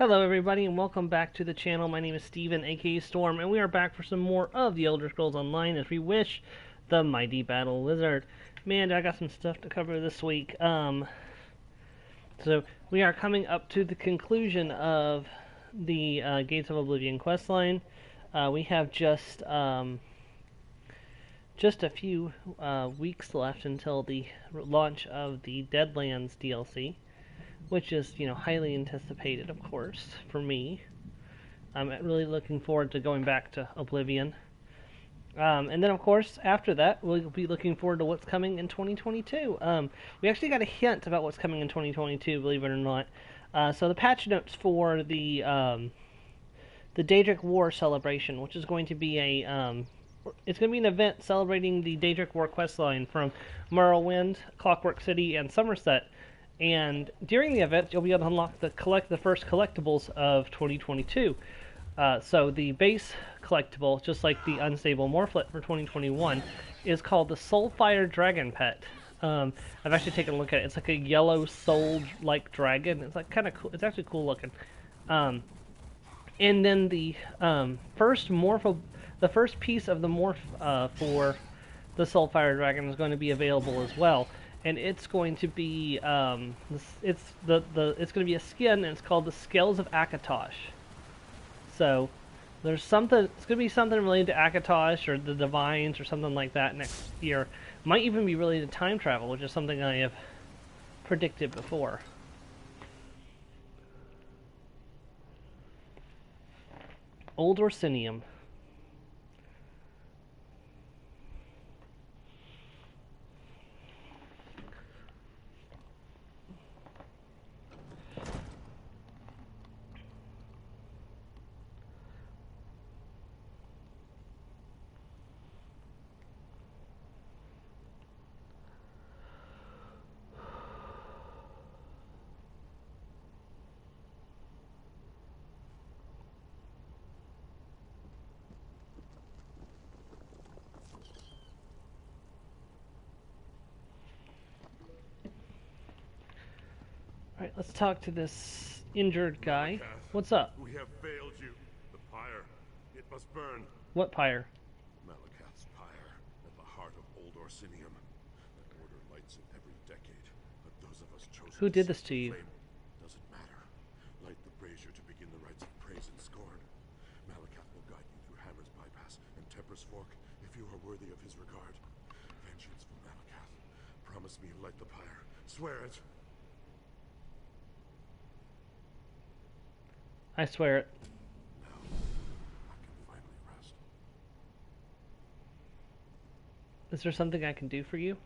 Hello everybody and welcome back to the channel. My name is Steven, aka Storm, and we are back for some more of the Elder Scrolls Online as Reewish, the Mighty Battle Wizard. Man, I got some stuff to cover this week. So we are coming up to the conclusion of the Gates of Oblivion questline. We have just a few weeks left until the launch of the Deadlands DLC, which is, highly anticipated, of course, for me. I'm really looking forward to going back to Oblivion. And then, of course, after that, we'll be looking forward to what's coming in 2022. We actually got a hint about what's coming in 2022, believe it or not. So the patch notes for the Daedric War celebration, which is going to be it's going to be an event celebrating the Daedric War questline from Morrowind, Clockwork City, and Somerset. And during the event, you'll be able to collect the first collectibles of 2022. So the base collectible, just like the Unstable Morphlet for 2021, is called the Soulfire Dragon Pet. I've actually taken a look at it. It's like a yellow soul-like dragon. It's like kind of cool. It's actually cool looking. And then the first piece of the morph for the Soulfire Dragon is going to be available as well. And it's going to be it's going to be a skin, and it's called the Scales of Akatosh. So there's something. It's going to be something related to Akatosh or the Divines or something like that next year. Might even be related to time travel, which is something I have predicted before. Old Orsinium. Alright, let's talk to this injured guy. What's up? We have failed you. The pyre. It must burn. What pyre? Malakath's pyre, at the heart of Old Orsinium. That order lights it every decade, but those of us chosen Who did this to you? Doesn't matter. Light the brazier to begin the rites of praise and scorn. Malakath will guide you through Hammer's bypass and Temper's fork if you are worthy of his regard. Vengeance for Malakath. Promise me you'll light the pyre. Swear it. I swear it. Now, I can finally rest. Is there something I can do for you?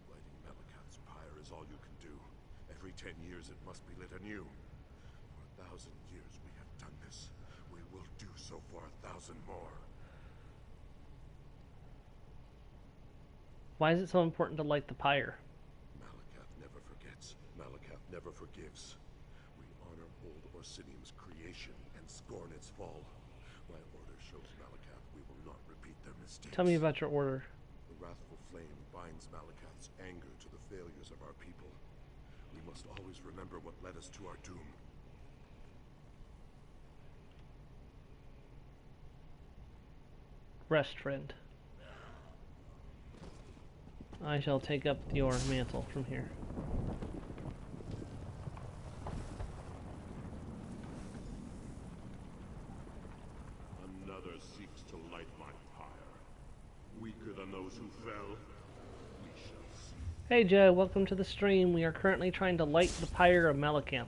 Lighting Malakath's pyre is all you can do. Every 10 years it must be lit anew. For 1,000 years we have done this. We will do so for 1,000 more. Why is it so important to light the pyre? Malakath never forgets. Malakath never forgives. We honor Old Orsinium's creation and scorn its fall. My order shows Malakath we will not repeat their mistakes. Tell me about your order. The wrathful flame binds Malakath's anger to the failures of our people. We must always remember what led us to our doom. Rest, friend. I shall take up your mantle from here. Another seeks to light my pyre. Weaker than those who fell. We shall see. Hey Joe, welcome to the stream. We are currently trying to light the pyre of Malakath.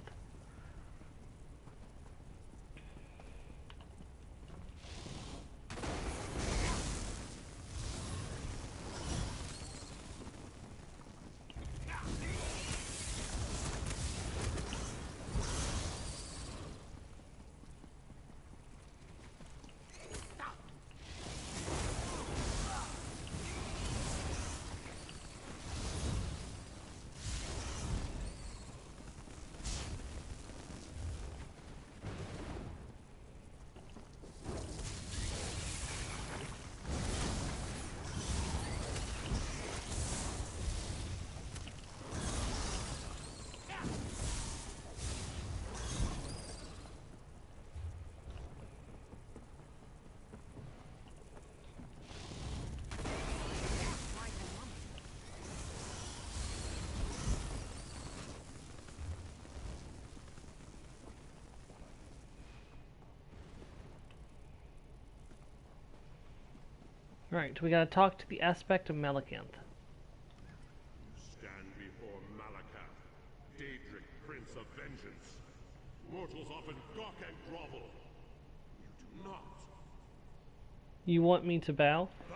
Alright, we gotta talk to the aspect of Malakanth. You stand before Malacath, Daedric Prince of Vengeance. Mortals often gawk and grovel. You do not. You want me to bow? Bow.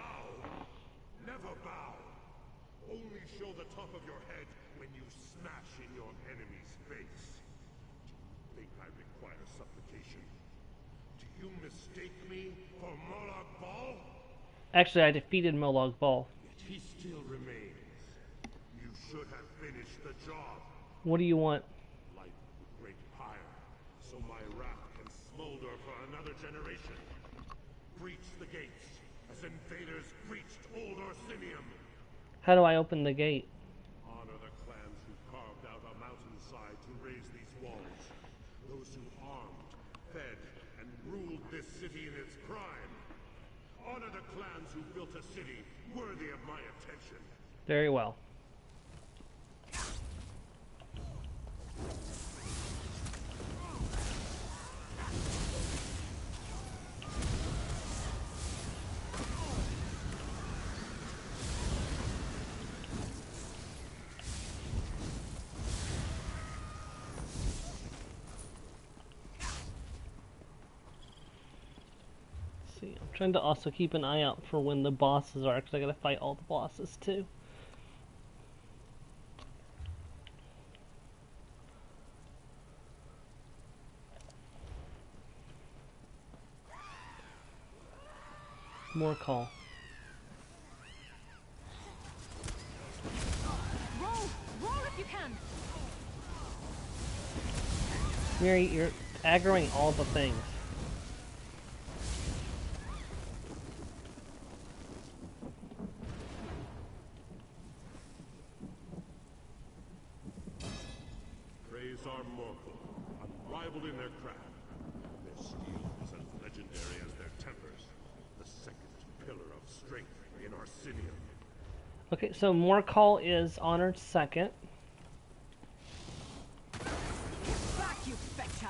Never bow. Only show the top of your head when you smash in your enemy's face. Do you think I require supplication? Do you mistake me for Molag Bal? Actually, I defeated Molag Bal. Yet he still remains. You should have finished the job. What do you want? Light the great pyre, so my wrath can smolder for another generation. Breach the gates, as invaders breached old Orsinium. How do I open the gate? Honor the clans who carved out a mountainside to raise these walls. Those who armed, fed, and ruled this city in its prime. Honor the clans who built a city worthy of my attention. Very well. I'm trying to also keep an eye out for when the bosses are, because I gotta fight all the bosses too. More call. Roll if you can. Mary, you're aggroing all the things. Praise are mortal, unrivaled in their craft. Their steel is as legendary as their tempers, the second pillar of strength in Orsinium. Okay, so more call is honored second. Back, you Spectre.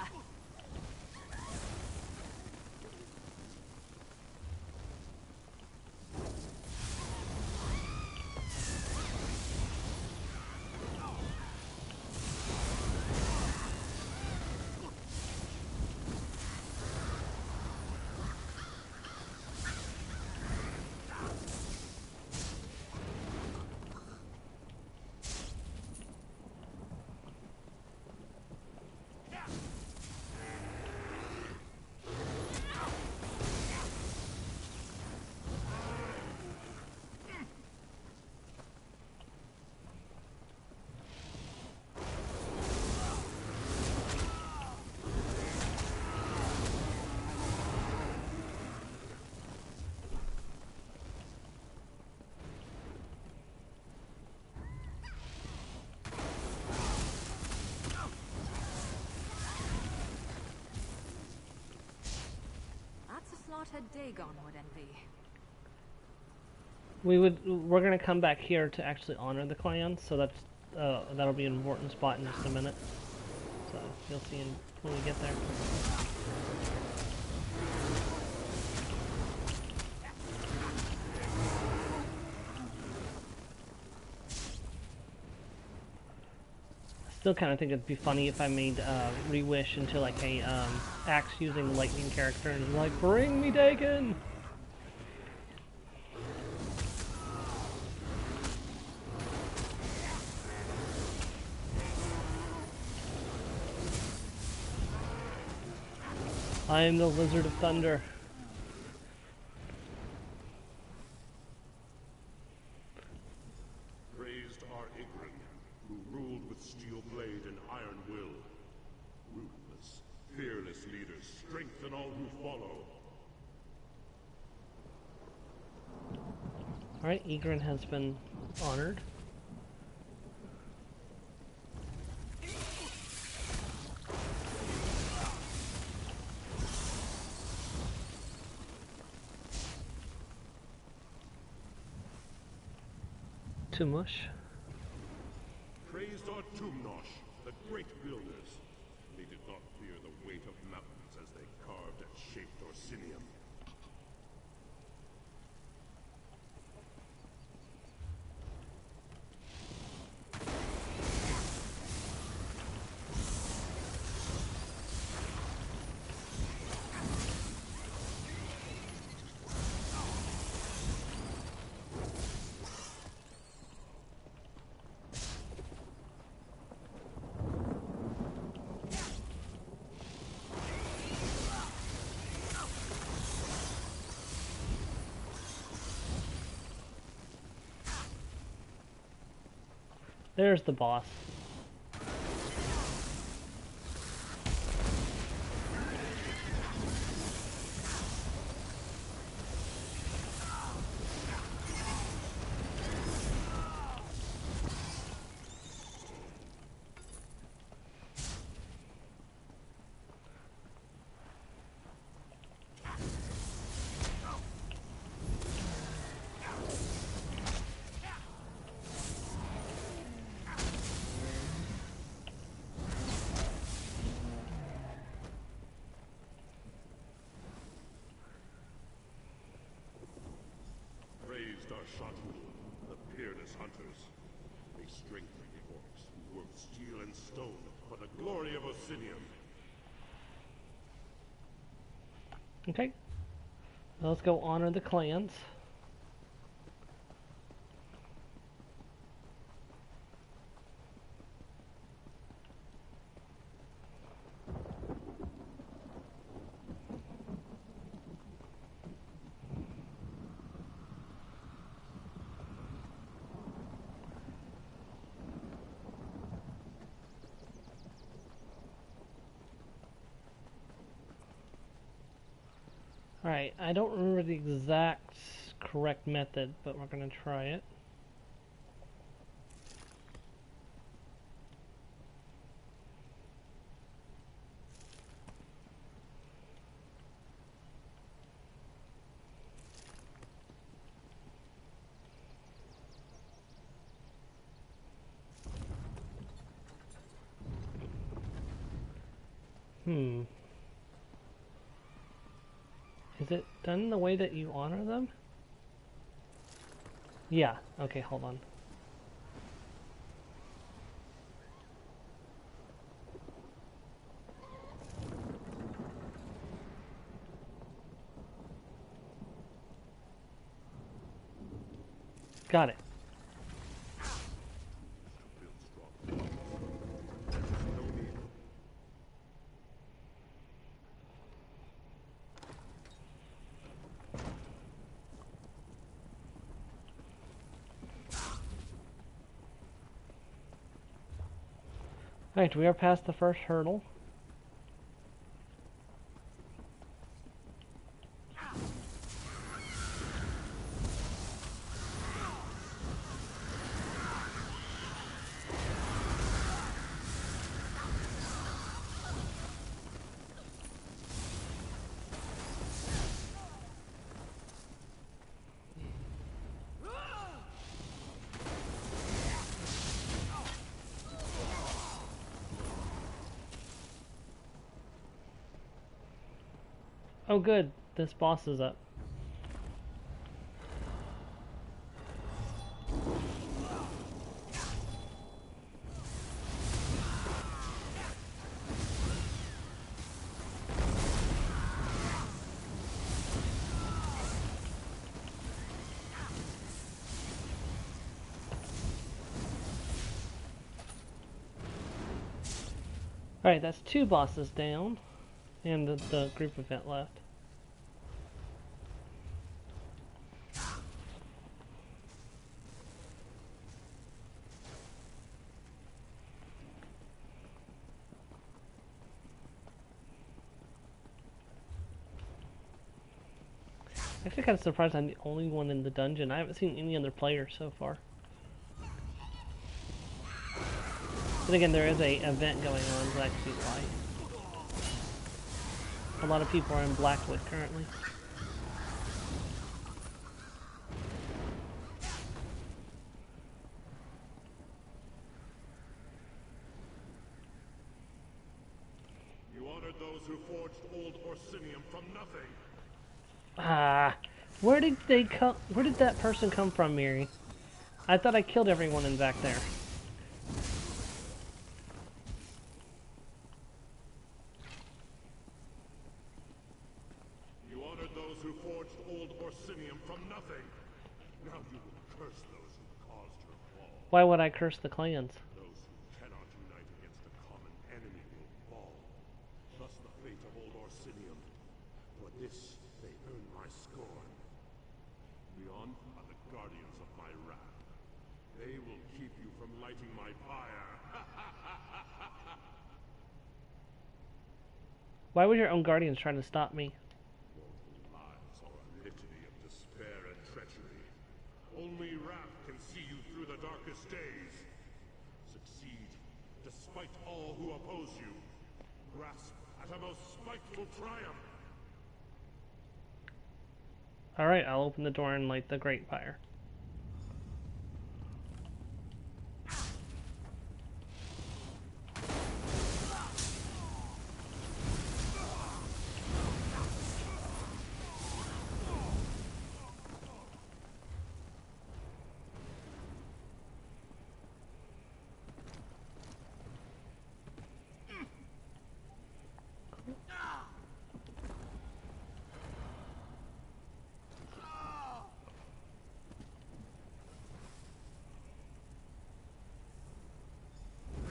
Slaughtered Dagon would envy. We're gonna come back here to actually honor the clans, so that'll be an important spot in just a minute. So you'll see when we get there. Still kind of think it'd be funny if I made Reewish into like a axe using lightning character and like, bring me Dagon! I am the Lizard of Thunder. Praised are Igrin, who ruled with steel blade and iron will. Ruthless, fearless leaders strengthen all who follow. Alright, Igrin has been honored. Tumush. Praised are Tumnosh, the great builders. They did not fear the weight of mountains as they carved and shaped Orsinium. There's the boss. Praised are Shatu, the peerless hunters. They strengthen the orcs who work steel and stone for the glory of Osinium. Okay. Now let's go honor the clans. Alright, I don't remember the exact correct method, but we're going to try it. Is it done the way that you honor them? Yeah. Okay, hold on. Got it. Alright, we are past the first hurdle. Oh good, this boss is up. Alright, that's 2 bosses down, and the group event left. I'm actually kind of surprised I'm the only one in the dungeon. I haven't seen any other players so far. But again, there is a event going on, so that's actually why. A lot of people are in Blackwood currently. You honored those who forged old Orsinium from nothing. Ah, where did they come? Where did that person come from, Miri? I thought I killed everyone in back there. You honored those who forged old Orsinium from nothing. Now you will curse those who caused her fall. Why would I curse the clans? Those who cannot unite against a common enemy will fall. Thus the fate of old Orsinium. For this they earn my scorn. Beyond are the guardians of my wrath. They will keep you from lighting my fire. Why would your own guardians try to stop me? Mortal lives are a litany of despair and treachery. Only wrath can see you through the darkest days. Succeed, despite all who oppose you. Grasp at a most spiteful triumph. Alright, I'll open the door and light the great fire.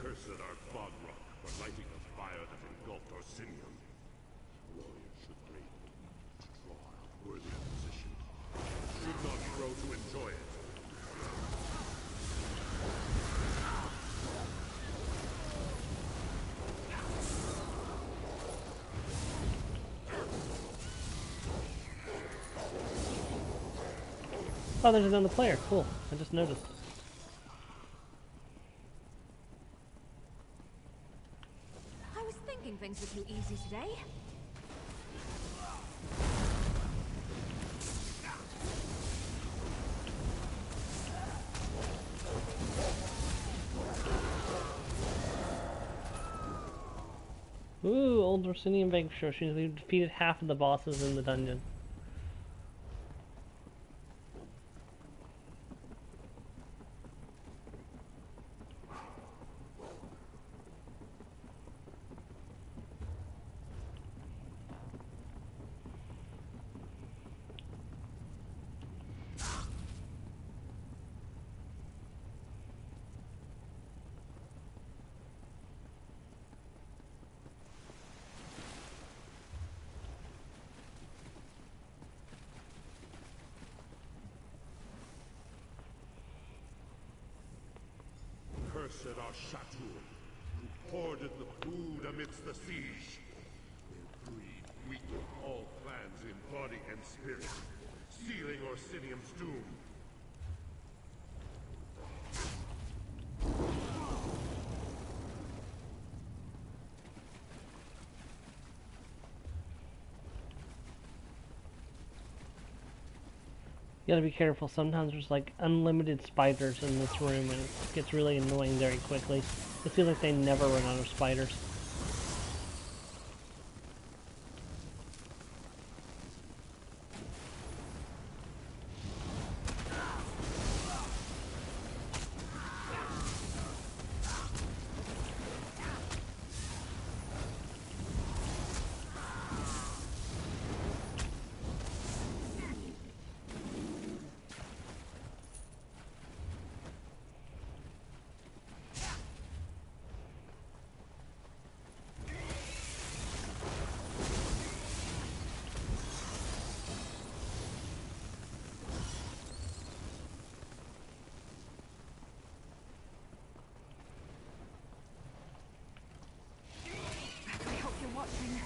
Cursed are Bog Rock for lighting a fire that engulfed Orsinium. Warriors should brave to draw out worthy opposition. Should not grow to enjoy it. Oh, there's another player. Cool. I just noticed. I was thinking things were too easy today. Ooh, old Orsinian Vanquisher. She's defeated half of the bosses in the dungeon. Cursed are Shatur, who hoarded the food amidst the siege. Their greed weakened all clans in body and spirit, sealing Orsinium's doom. You gotta be careful. Sometimes there's like unlimited spiders in this room and it gets really annoying very quickly. It feels like they never run out of spiders. I hope you're watching.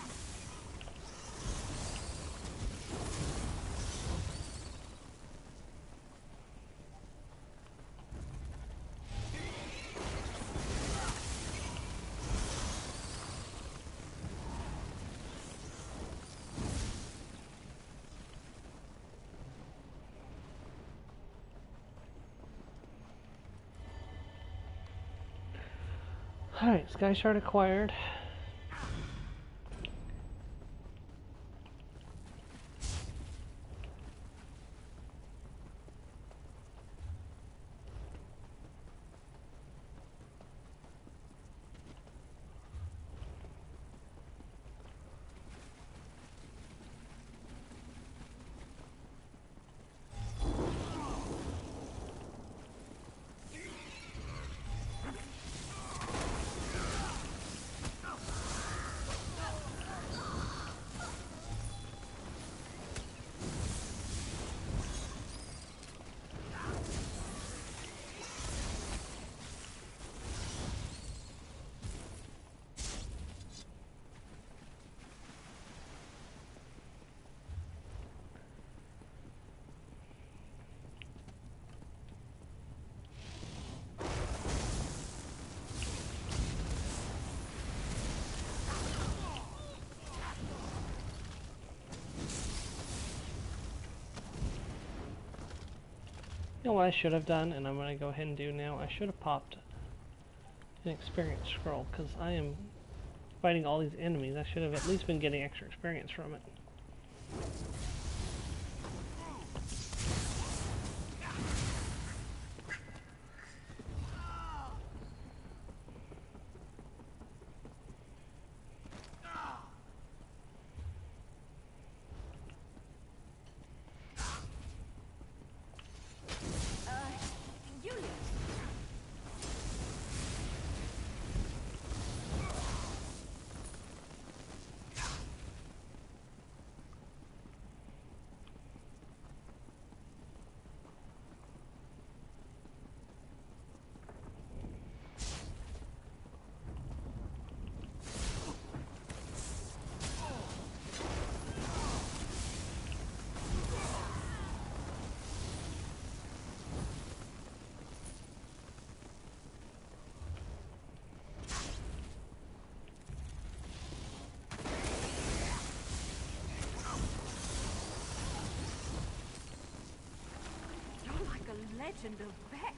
Alright, Sky Shard acquired. You know what I should have done, and I'm going to go ahead and do now? I should have popped an experience scroll, because I am fighting all these enemies. I should have at least been getting extra experience from it. Legend of Beck.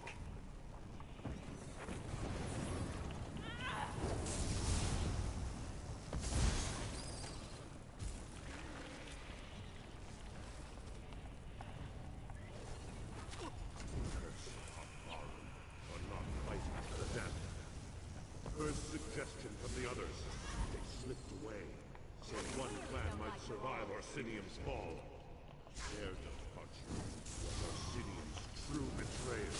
First suggestion from the others. They slipped away, so one clan might survive Orsinium's fall. Dared to touch was Orsinium's true betrayal.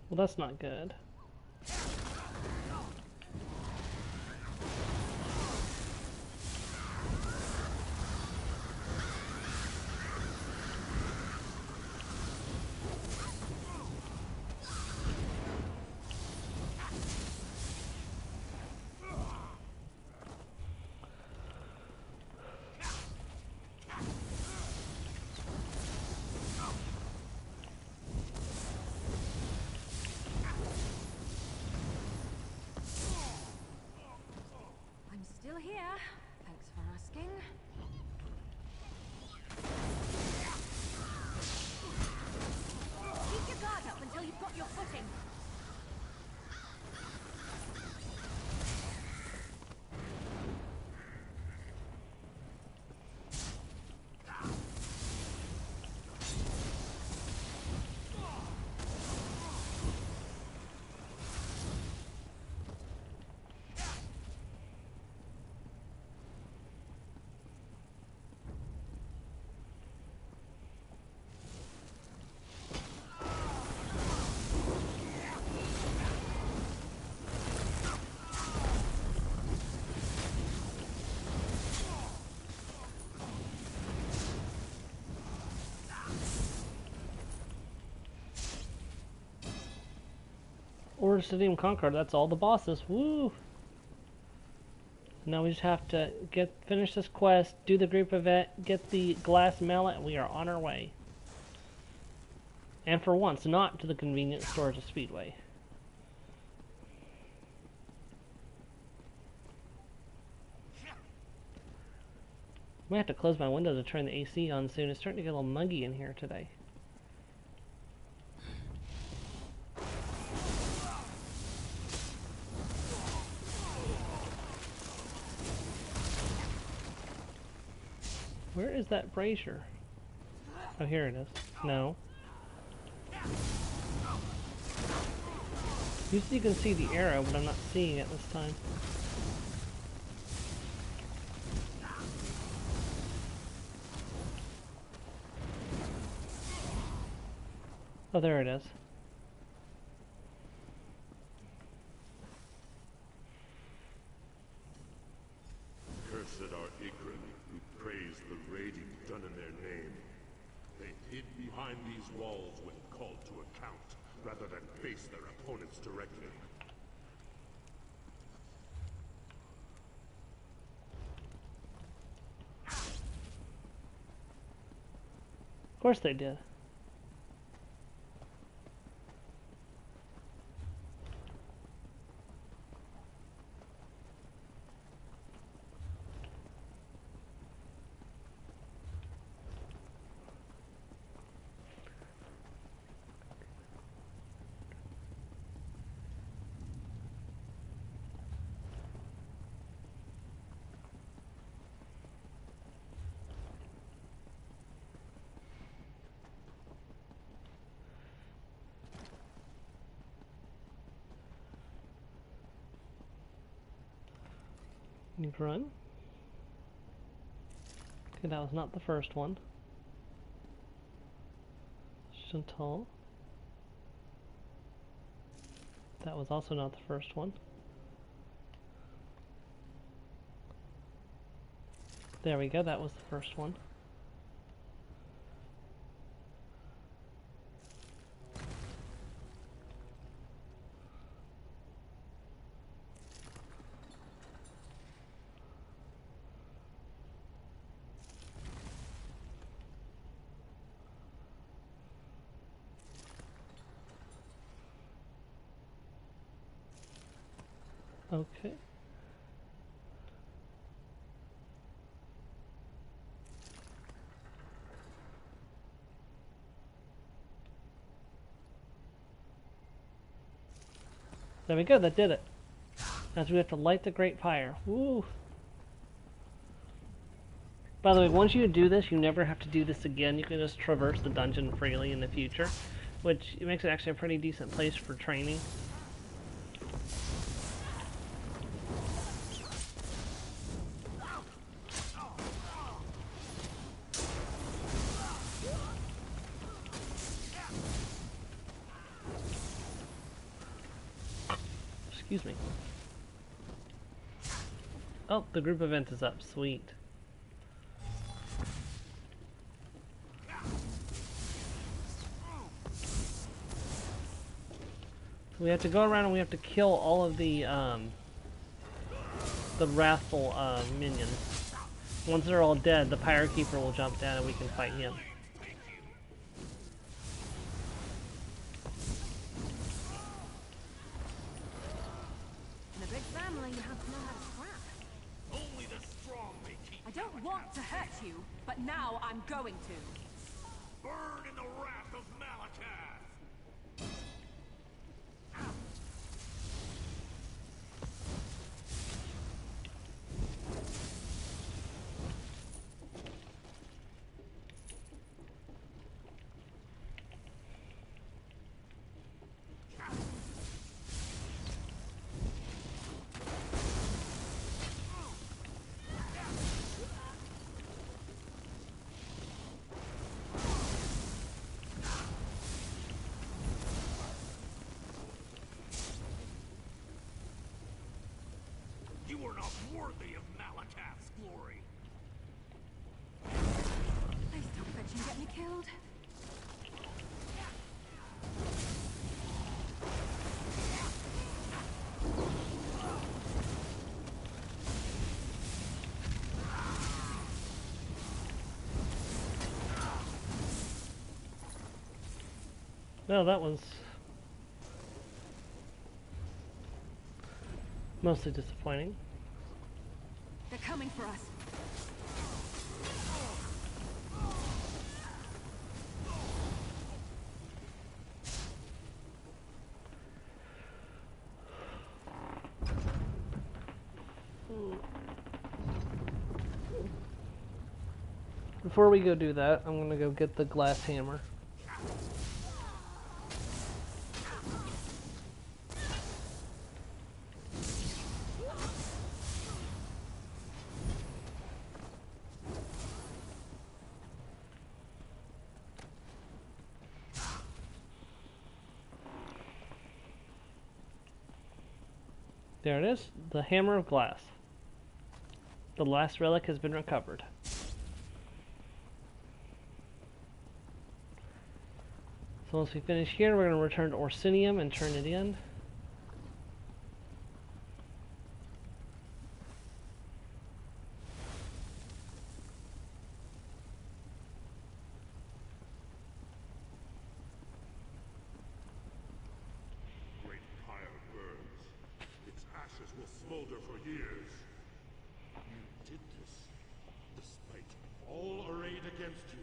Well, that's not good. Still here. Thanks for asking. Keep your guard up until you've got your footing. Or Stadium Conquer, that's all the bosses. Woo! Now we just have to finish this quest, do the group event, get the glass mallet, and we are on our way. And for once, not to the convenience stores of Speedway. Might have to close my window to turn the AC on soon. It's starting to get a little muggy in here today. Where is that brazier? Oh, here it is. No. Usually you can see the arrow, but I'm not seeing it this time. Oh, there it is. Cursed are Igran, who praise the raiding done in their name. They hid behind these walls when called to account, rather than face their opponents directly. Of course they did. You run. Okay, that was not the first one. Chantal. That was also not the first one. There we go, that was the first one. Okay. There we go, that did it. Now we have to light the great fire. Woo! By the way, once you do this, you never have to do this again. You can just traverse the dungeon freely in the future, which makes it actually a pretty decent place for training. Excuse me. Oh, the group event is up. Sweet. So we have to go around and we have to kill all of the wrathful minions. Once they're all dead, the Pyre Keeper will jump down and we can fight him. In a big family, you have to know how to scrap. Only the strong may keep. I don't want to hurt you, but now I'm going to. Burn in the wrath of Malakath! You are not worthy of Malakath's glory. Please don't bitch and get me killed. No, that was mostly disappointing. They're coming for us. Before we go do that, I'm gonna go get the glass hammer. There it is, the Hammer of Glass. The last relic has been recovered. So once we finish here, we're going to return to Orsinium and turn it in. Great pyre burns. Its ashes will smolder for years. You did this, despite all arrayed against you.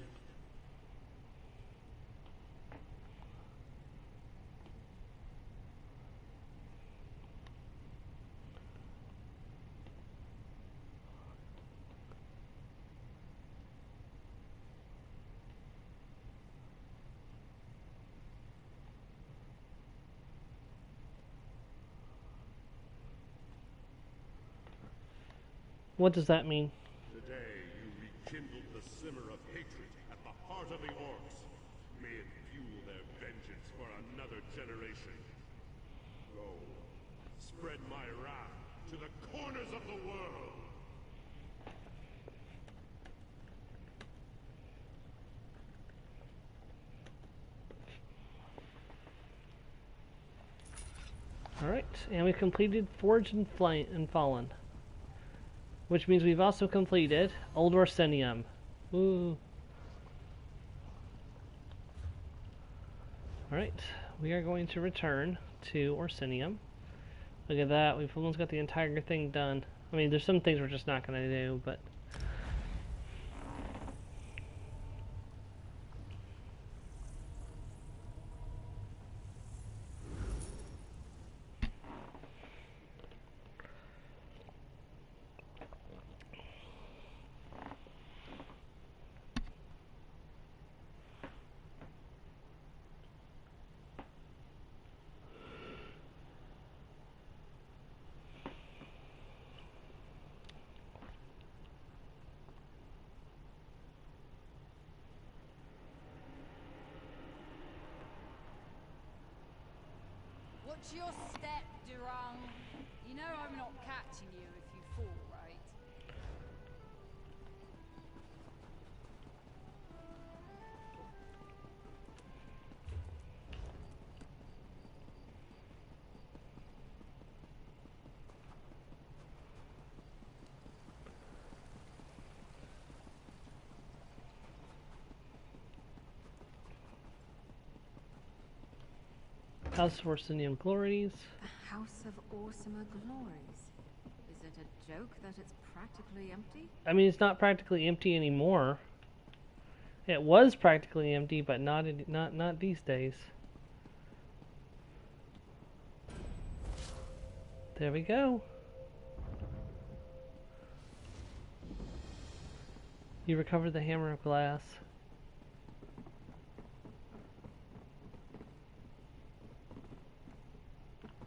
What does that mean? Today you rekindled the simmer of hatred at the heart of the orcs. May it fuel their vengeance for another generation. Go, spread my wrath to the corners of the world. Alright, and we completed Forged and Fallen. Which means we've also completed Old Orsinium. Woo! Alright, we are going to return to Orsinium. Look at that, we've almost got the entire thing done. I mean, there's some things we're just not going to do, but... Watch your step, Durang. You know I'm not catching you if you fall, right? House of Orsinium Glories. The House of Orsimer Glories. Is it a joke that it's practically empty? I mean, it's not practically empty anymore. It was practically empty, but not these days. There we go. You recovered the Hammer of Glass.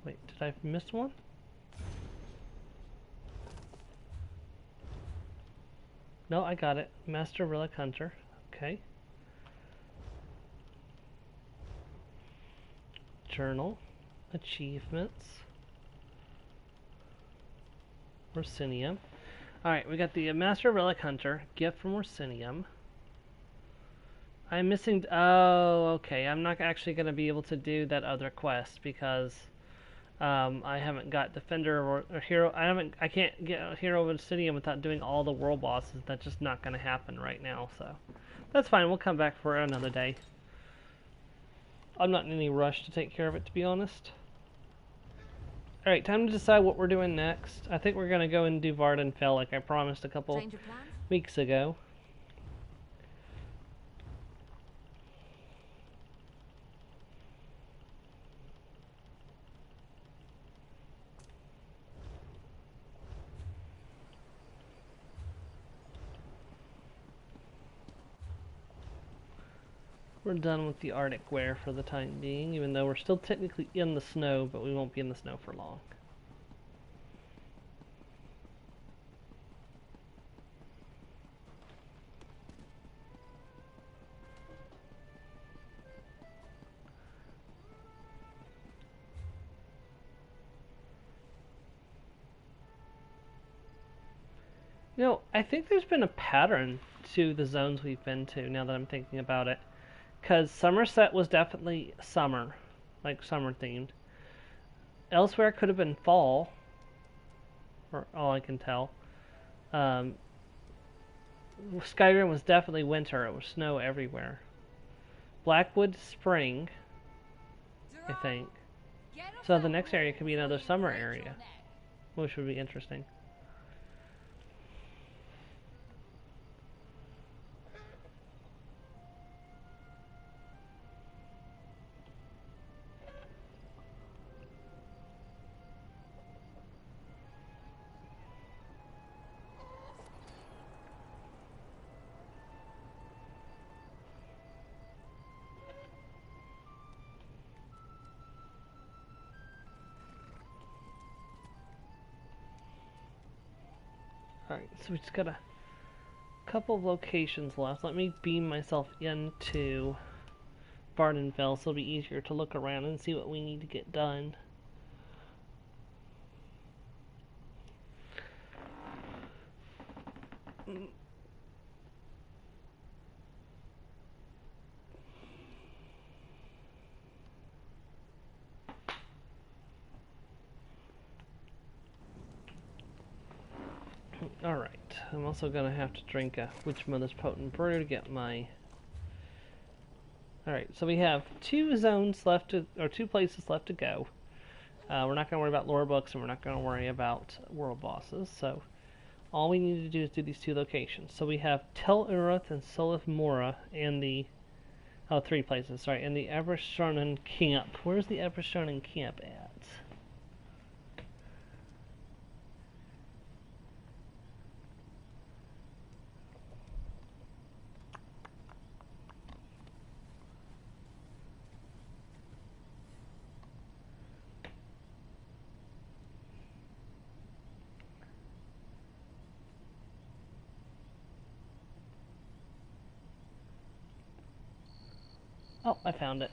Wait, did I miss one? No, I got it. Master Relic Hunter. Okay. Journal. Achievements. Orsinium. Alright, we got the Master Relic Hunter. Gift from Orsinium. I'm missing... Oh, okay. I'm not actually going to be able to do that other quest because... I haven't got Defender or Hero. I can't get Hero of Obsidian without doing all the world bosses. That's just not going to happen right now. So that's fine. We'll come back for another day. I'm not in any rush to take care of it, to be honest. All right, time to decide what we're doing next. I think we're going to go and do Vardenfell like I promised a couple weeks ago. We're done with the Arctic wear for the time being, even though we're still technically in the snow, but we won't be in the snow for long. You know, I think there's been a pattern to the zones we've been to, now that I'm thinking about it. Because Somerset was definitely summer, like summer themed. Elsewhere could have been fall, for all I can tell. Skyrim was definitely winter. It was snow everywhere. Blackwood, spring, I think. So the next area could be another summer area, which would be interesting. Alright, so we just got a couple of locations left. Let me beam myself into Bardenfell so it'll be easier to look around and see what we need to get done. Alright, I'm also going to have to drink a Witch Mother's Potent Brew to get my... Alright, so we have two zones left to, or two places left to go. We're not going to worry about lore books, and we're not going to worry about world bosses, so all we need to do is do these two locations. So we have Tel Uruth and Solith Mora, and the... Oh, three places, sorry, and the Everstronen Camp. Where's the Everstronen Camp at? Oh, I found it.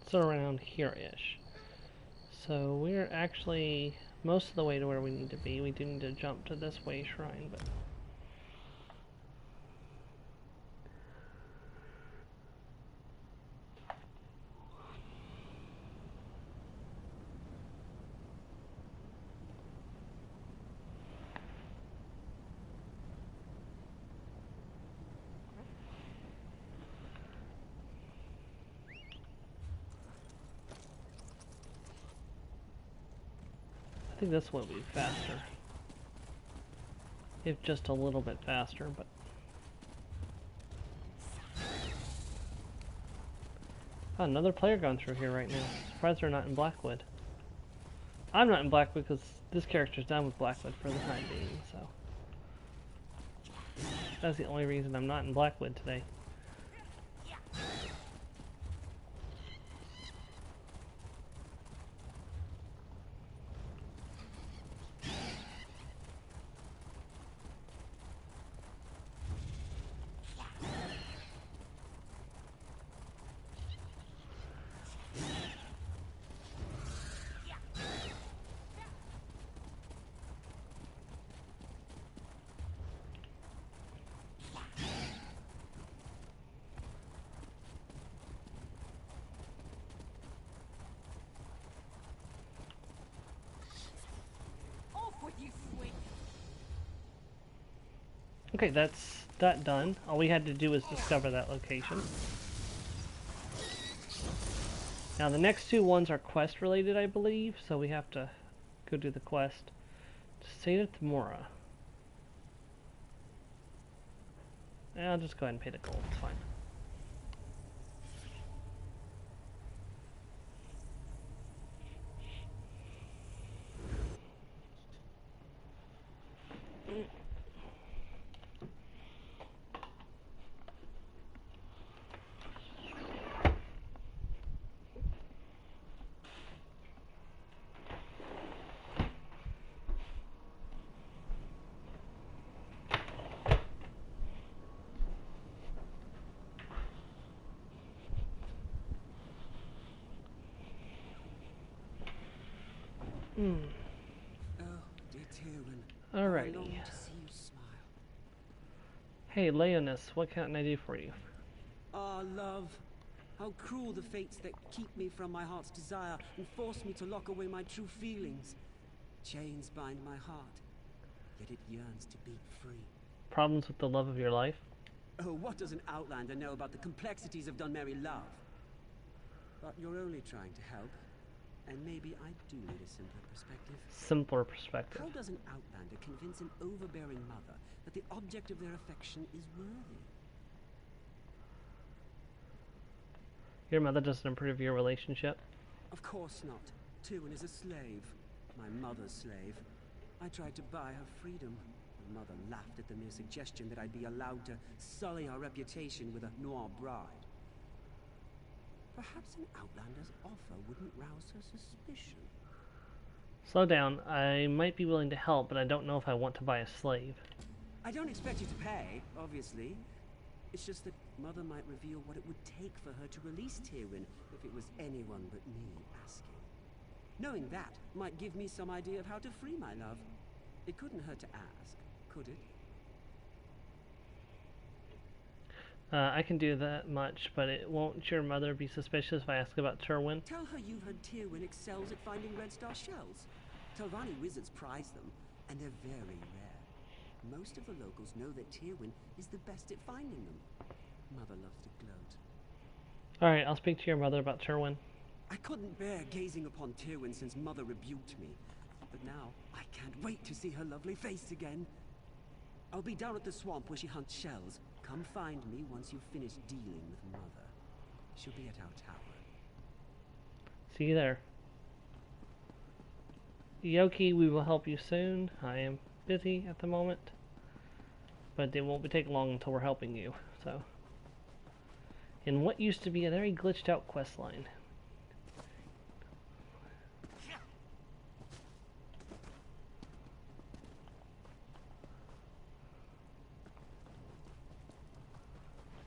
It's around here-ish. So we're actually most of the way to where we need to be. We do need to jump to this way shrine, but... I think this will be faster. If just a little bit faster, but... Oh, another player going through here right now. Surprised they're not in Blackwood. I'm not in Blackwood because this character's done with Blackwood for the time being, so... That's the only reason I'm not in Blackwood today. Okay, that's that done. All we had to do was discover that location. Now the next two ones are quest related, I believe, so we have to go do the quest. Saint Mora. I'll just go ahead and pay the gold, it's fine. I long Alrighty. to see you smile. Hey, Leonis, what can I do for you? Ah, love. How cruel the fates that keep me from my heart's desire and force me to lock away my true feelings. Chains bind my heart, yet it yearns to beat free. Problems with the love of your life? Oh, what does an outlander know about the complexities of Dunmerry love? But you're only trying to help, and maybe I do need a simpler perspective. Simpler perspective. How does an outlander convince an overbearing mother that the object of their affection is worthy? Your mother doesn't approve of your relationship? Of course not. Tywin is a slave. My mother's slave. I tried to buy her freedom. My mother laughed at the mere suggestion that I'd be allowed to sully our reputation with a noir bride. Perhaps an outlander's offer wouldn't rouse her suspicion. Slow down. I might be willing to help, but I don't know if I want to buy a slave. I don't expect you to pay, obviously. It's just that Mother might reveal what it would take for her to release Tywin if it was anyone but me asking. Knowing that might give me some idea of how to free my love. It couldn't hurt to ask, could it? I can do that much, but won't your mother be suspicious if I ask about Tywin? Tell her you've heard Tywin excels at finding Red Star shells. Telvanni wizards prize them, and they're very rare. Most of the locals know that Tywin is the best at finding them. Mother loves to gloat. Alright, I'll speak to your mother about Tywin. I couldn't bear gazing upon Tywin since Mother rebuked me. But now, I can't wait to see her lovely face again. I'll be down at the swamp where she hunts shells. Come find me once you've finished dealing with Mother. She'll be at our tower. See you there. Yoki, we will help you soon. I am busy at the moment, but it won't take long until we're helping you. So, in what used to be a very glitched out quest line.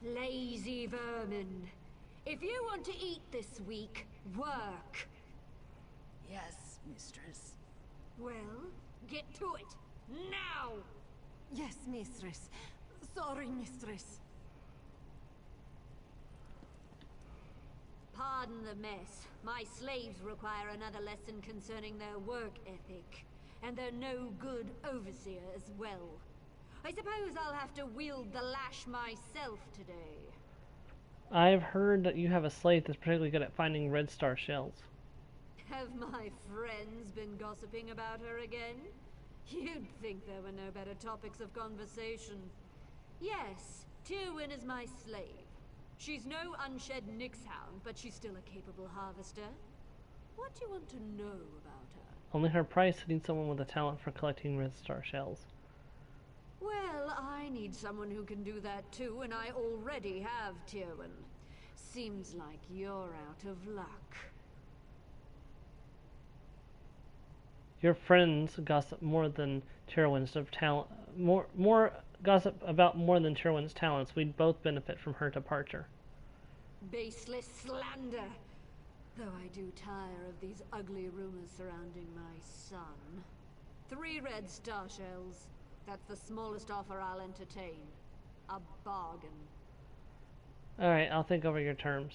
Lazy vermin. If you want to eat this week, work. Yes, mistress. Well, get to it. Now! Yes, mistress. Sorry, mistress. Pardon the mess. My slaves require another lesson concerning their work ethic. And they're no good overseer as well. I suppose I'll have to wield the lash myself today. I've heard that you have a slave that's particularly good at finding red star shells. Have my friends been gossiping about her again? You'd think there were no better topics of conversation. Yes, Tywin is my slave. She's no unshed Nixhound, but she's still a capable harvester. What do you want to know about her? Only her price needs someone with a talent for collecting red star shells. Well, I need someone who can do that too, and I already have Tywin. Seems like you're out of luck. Your friends gossip more than Tywin's talent. More gossip about more than Tywin's talents. We'd both benefit from her departure. Baseless slander. Though I do tire of these ugly rumors surrounding my son. 3 red star shells. That's the smallest offer I'll entertain. A bargain. Alright, I'll think over your terms.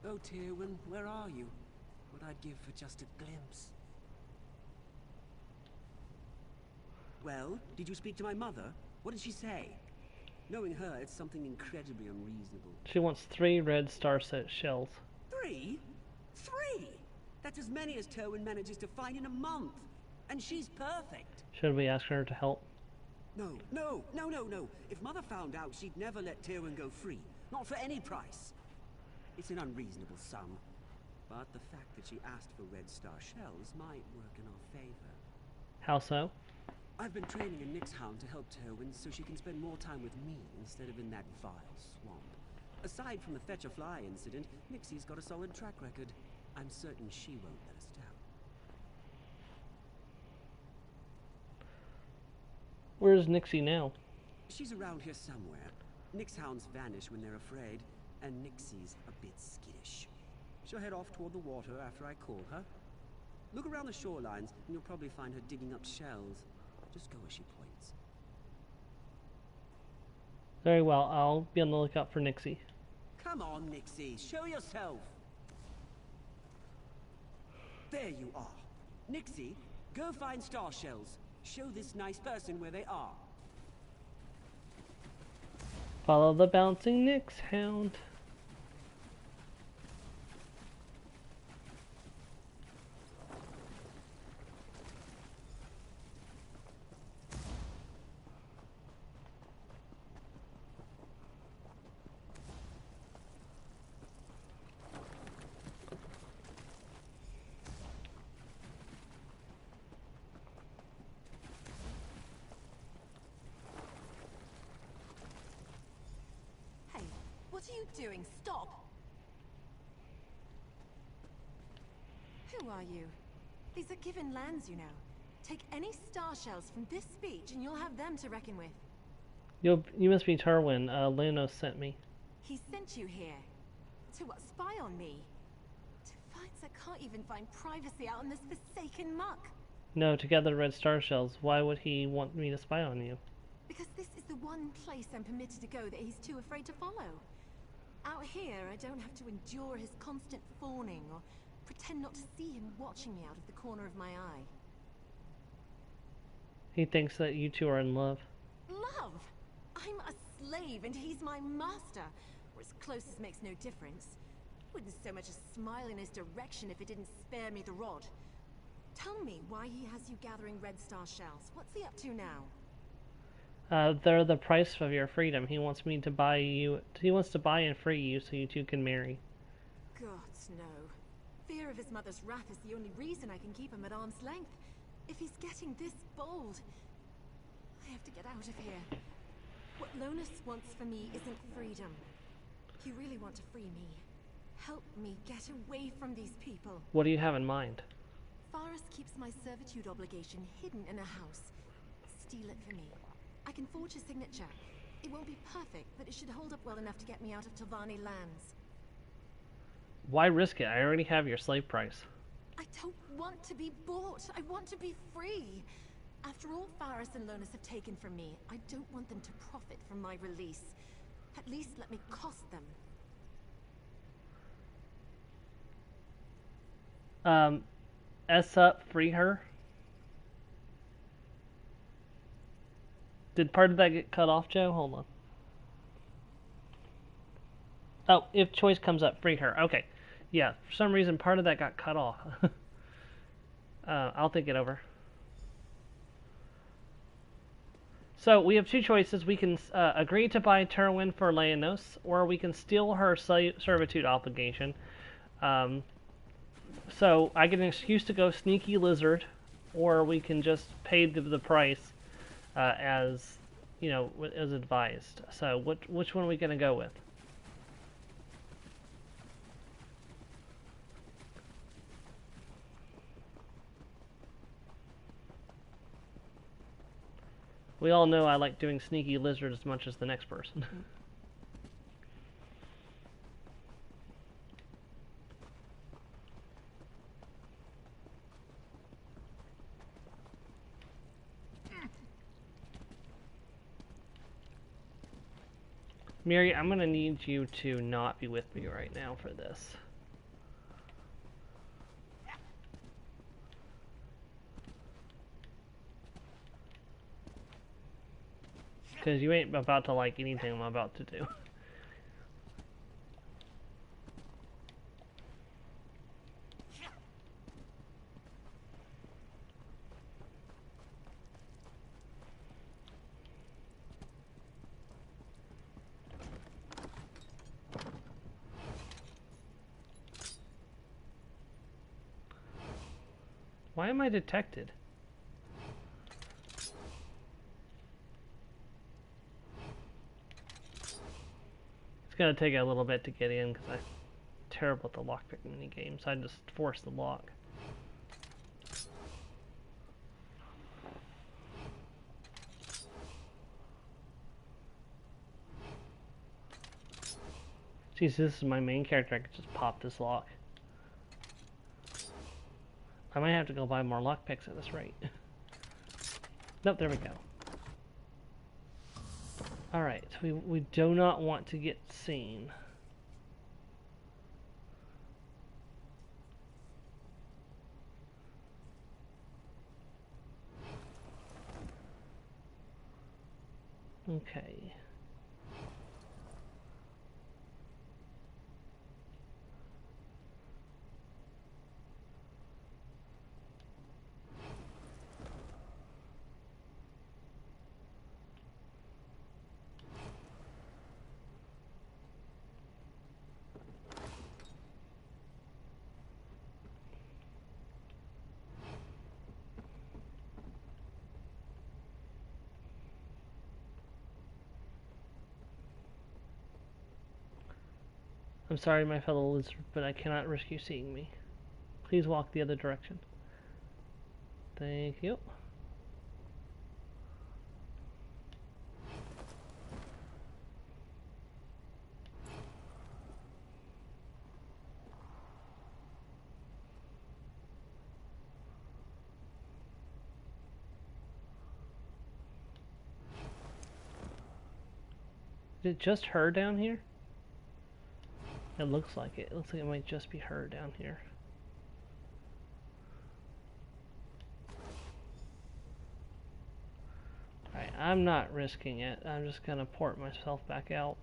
Oh, Tywin, where are you? What I'd give for just a glimpse. Well, did you speak to my mother? What did she say? Knowing her, it's something incredibly unreasonable. She wants 3 red star shells. 3? 3? That's as many as Tywin manages to find in a month. And she's perfect. Should we ask her to help? No, no, no, no, no. If Mother found out, she'd never let Tywin go free. Not for any price. It's an unreasonable sum. But the fact that she asked for red star shells might work in our favor. How so? I've been training a Nixhound to help Tywin so she can spend more time with me instead of in that vile swamp. Aside from the fetch a fly incident, Nixie's got a solid track record. I'm certain she won't let us down. Where's Nixie now? She's around here somewhere. Nix hounds vanish when they're afraid, and Nixie's a bit skittish. She'll head off toward the water after I call her. Look around the shorelines, and you'll probably find her digging up shells. Just go where she points. Very well, I'll be on the lookout for Nixie. Come on, Nixie, show yourself! There you are. Nixie, go find star shells. Show this nice person where they are. Follow the bouncing Nix hound. What are you doing? Stop! Who are you? These are given lands, you know. Take any star shells from this beach and you'll have them to reckon with. You must be Tarwin. Lanos sent me. He sent you here. To what, spy on me? To fights I can't even find privacy out in this forsaken muck. No, to gather red star shells. Why would he want me to spy on you? Because this is the one place I'm permitted to go that he's too afraid to follow. Out here, I don't have to endure his constant fawning or pretend not to see him watching me out of the corner of my eye. He thinks that you two are in love. Love? I'm a slave and he's my master, or as close as makes no difference. Wouldn't so much as smile in his direction if it didn't spare me the rod. Tell me why he has you gathering red star shells. What's he up to now? They're the price of your freedom. He wants me to buy you. He wants to buy and free you so you two can marry. Gods, no. Fear of his mother's wrath is the only reason I can keep him at arm's length. If he's getting this bold, I have to get out of here. What Lonus wants for me isn't freedom. You really want to free me. Help me get away from these people. What do you have in mind? Faris keeps my servitude obligation hidden in a house. Steal it for me. I can forge a signature. It won't be perfect, but it should hold up well enough to get me out of Tavani lands. Why risk it? I already have your slave price. I don't want to be bought. I want to be free. After all Faris and Lonus have taken from me, I don't want them to profit from my release. At least let me cost them. S up, free her. Did part of that get cut off, Joe? Hold on. Oh, if choice comes up, free her. Okay. Yeah, for some reason part of that got cut off. I'll think it over. So we have two choices. We can agree to buy Terwin for Laenos, or we can steal her servitude obligation. So I get an excuse to go sneaky lizard, or we can just pay the price as you know, as advised. So which one are we going to go with? We all know I like doing sneaky lizard as much as the next person. Mary, I'm going to need you to not be with me right now for this. Because you ain't about to like anything I'm about to do. Why am I detected? It's gonna take a little bit to get in because I'm terrible at the lockpick mini game, so I just force the lock. Jeez, this is my main character. I could just pop this lock. I might have to go buy more lockpicks at this rate. Nope, there we go. Alright, we do not want to get seen. Okay. I'm sorry, my fellow lizard, but I cannot risk you seeing me. Please walk the other direction. Thank you. Is it just her down here? It looks like it. It looks like it might just be her down here. Alright, I'm not risking it. I'm just gonna port myself back out.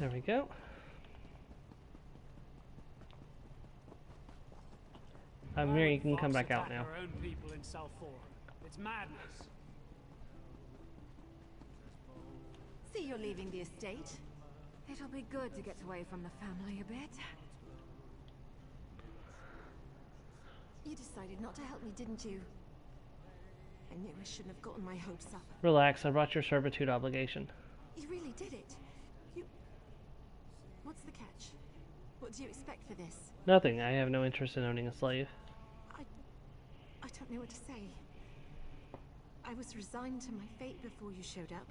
There we go. Mary, you can come back out now. Our own people in South Fork. It's madness. See, you're leaving the estate. It'll be good to get away from the family a bit. You decided not to help me, didn't you? I knew I shouldn't have gotten my hopes up. Relax, I brought your servitude obligation. You really did it. What's the catch? What do you expect for this? Nothing. I have no interest in owning a slave. I don't know what to say. I was resigned to my fate before you showed up.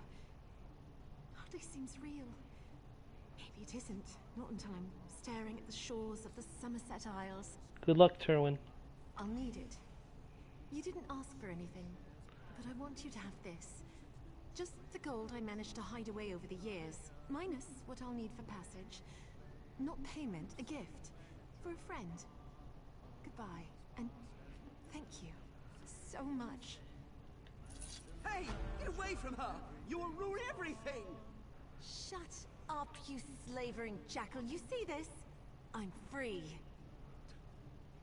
Hardly seems real. Maybe it isn't. Not until I'm staring at the shores of the Somerset Isles. Good luck, Terwin. I'll need it. You didn't ask for anything, but I want you to have this. Just the gold I managed to hide away over the years, minus what I'll need for passage. Not payment, a gift. For a friend. Goodbye, and thank you so much. Hey, get away from her! You'll ruin everything! Shut up, you slavering jackal. You see this? I'm free.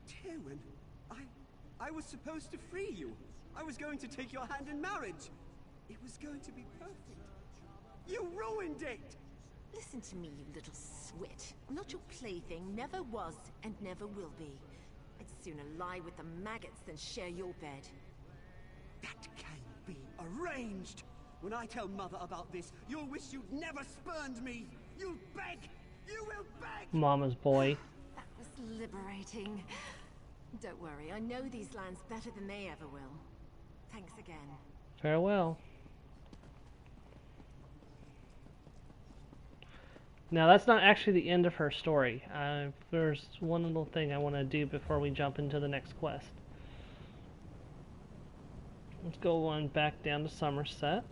Tywin, I was supposed to free you. I was going to take your hand in marriage. It was going to be perfect. You ruined it! Listen to me, you little swit. I'm not your plaything, never was, and never will be. I'd sooner lie with the maggots than share your bed. That can be arranged! When I tell Mother about this, you'll wish you'd never spurned me! You'll beg! You will beg! Mama's boy. That was liberating. Don't worry, I know these lands better than they ever will. Thanks again. Farewell. Now, that's not actually the end of her story. There's one little thing I want to do before we jump into the next quest. Let's go on back down to Somerset.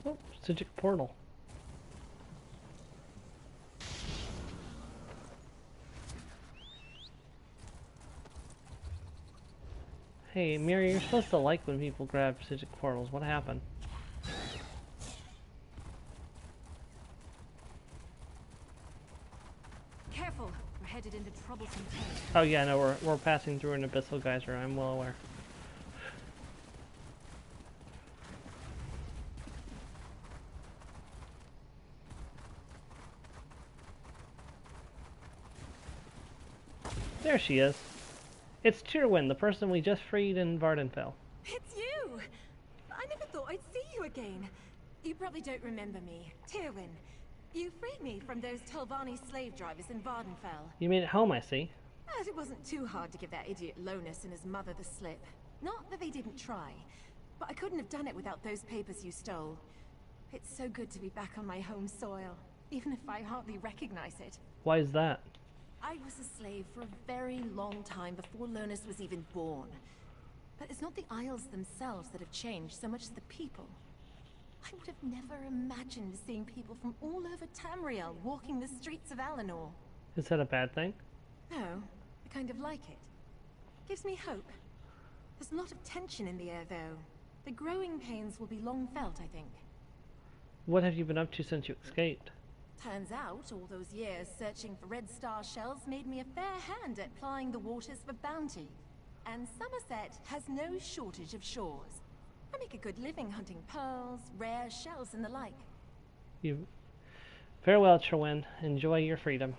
Oh, Psijic portal. Hey, Miri, you're supposed to like when people grab Psijic portals. What happened? Careful, we're headed into troublesome territory. Oh yeah, no, we're passing through an abyssal geyser. I'm well aware. There she is. It's Tyrwin, the person we just freed in Vardenfell. It's you! I never thought I'd see you again. You probably don't remember me. Tyrwin, you freed me from those Telvanni slave drivers in Vardenfell. You made it home, I see. But it wasn't too hard to give that idiot Lonus and his mother the slip. Not that they didn't try, but I couldn't have done it without those papers you stole. It's so good to be back on my home soil, even if I hardly recognize it. Why is that? I was a slave for a very long time before Lonus was even born. But it's not the Isles themselves that have changed so much as the people. I would have never imagined seeing people from all over Tamriel walking the streets of Alinor. Is that a bad thing? No, I kind of like it. Gives me hope. There's a lot of tension in the air, though. The growing pains will be long felt, I think. What have you been up to since you escaped? Turns out, all those years searching for red star shells made me a fair hand at plying the waters for bounty. And Somerset has no shortage of shores. I make a good living hunting pearls, rare shells, and the like. You... Farewell, Tyrwin. Enjoy your freedom.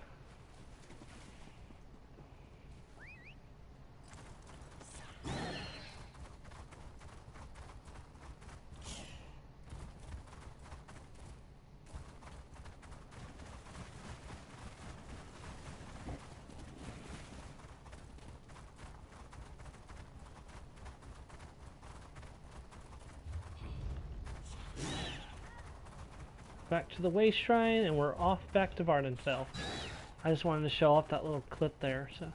Back to the Way Shrine, and we're off back to Vardenfell. I just wanted to show off that little clip there, so...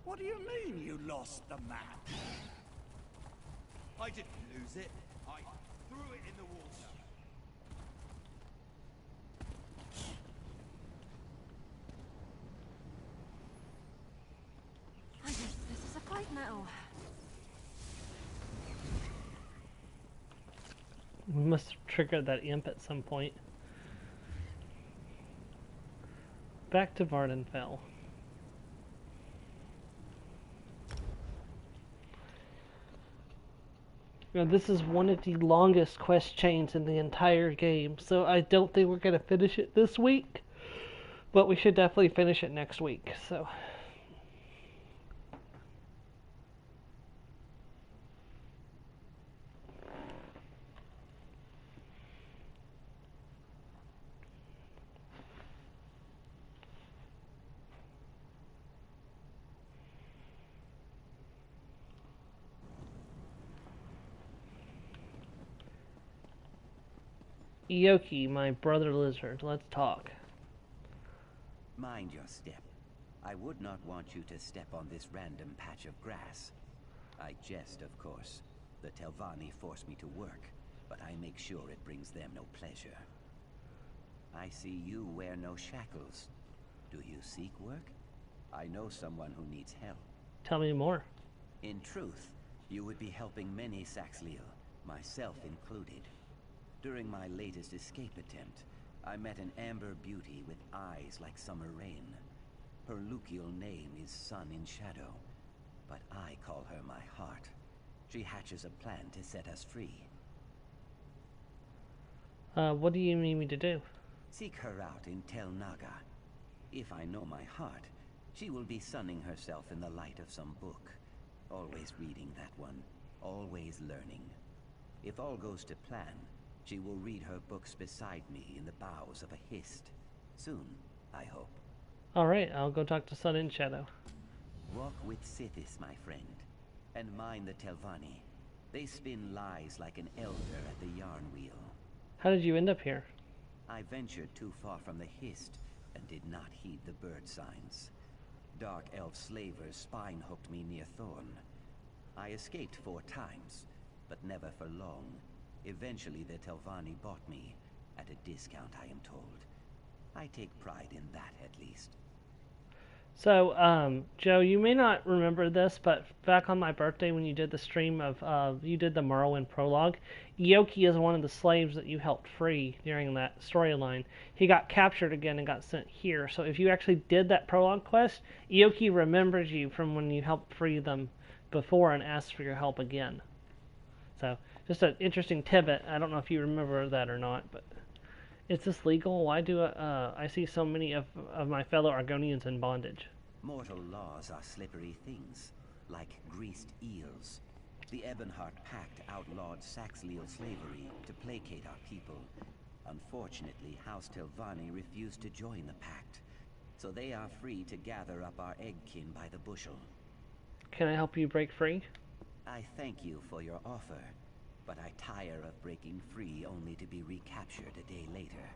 What do you mean you lost the map? I didn't lose it. I threw it in the water. I guess this is a fight now. We must have triggered that imp at some point. Back to Vardenfell. Now, this is one of the longest quest chains in the entire game, so I don't think we're going to finish it this week, but we should definitely finish it next week, so... Yoki, my brother lizard, let's talk. Mind your step. I would not want you to step on this random patch of grass. I jest, of course. The Telvanni force me to work, but I make sure it brings them no pleasure. I see you wear no shackles. Do you seek work? I know someone who needs help. Tell me more. In truth, you would be helping many Saxhleel, myself included. During my latest escape attempt, I met an amber beauty with eyes like summer rain. Her Lucial name is Sun in Shadow, but I call her my heart. She hatches a plan to set us free. What do you need me to do? Seek her out in Tel Naga. If I know my heart, she will be sunning herself in the light of some book. Always reading that one, always learning. If all goes to plan, she will read her books beside me in the boughs of a hist. Soon, I hope. Alright, I'll go talk to Sun in Shadow. Walk with Sithis, my friend, and mind the Telvanni. They spin lies like an elder at the yarn wheel. How did you end up here? I ventured too far from the hist and did not heed the bird signs. Dark elf slavers spine-hooked me near Thorn. I escaped 4 times, but never for long. Eventually, the Telvanni bought me, at a discount, I am told. I take pride in that, at least. So, Joe, you may not remember this, but back on my birthday when you did the stream of, you did the Morrowind prologue, Ioki is one of the slaves that you helped free during that storyline. He got captured again and got sent here, so if you actually did that prologue quest, Ioki remembers you from when you helped free them before and asked for your help again. So, just an interesting tidbit. I don't know if you remember that or not, but... Is this legal? Why do I see so many of my fellow Argonians in bondage? Mortal laws are slippery things, like greased eels. The Ebonheart Pact outlawed Saxleal slavery to placate our people. Unfortunately, House Telvanni refused to join the pact, so they are free to gather up our eggkin by the bushel. Can I help you break free? I thank you for your offer, but I tire of breaking free only to be recaptured a day later.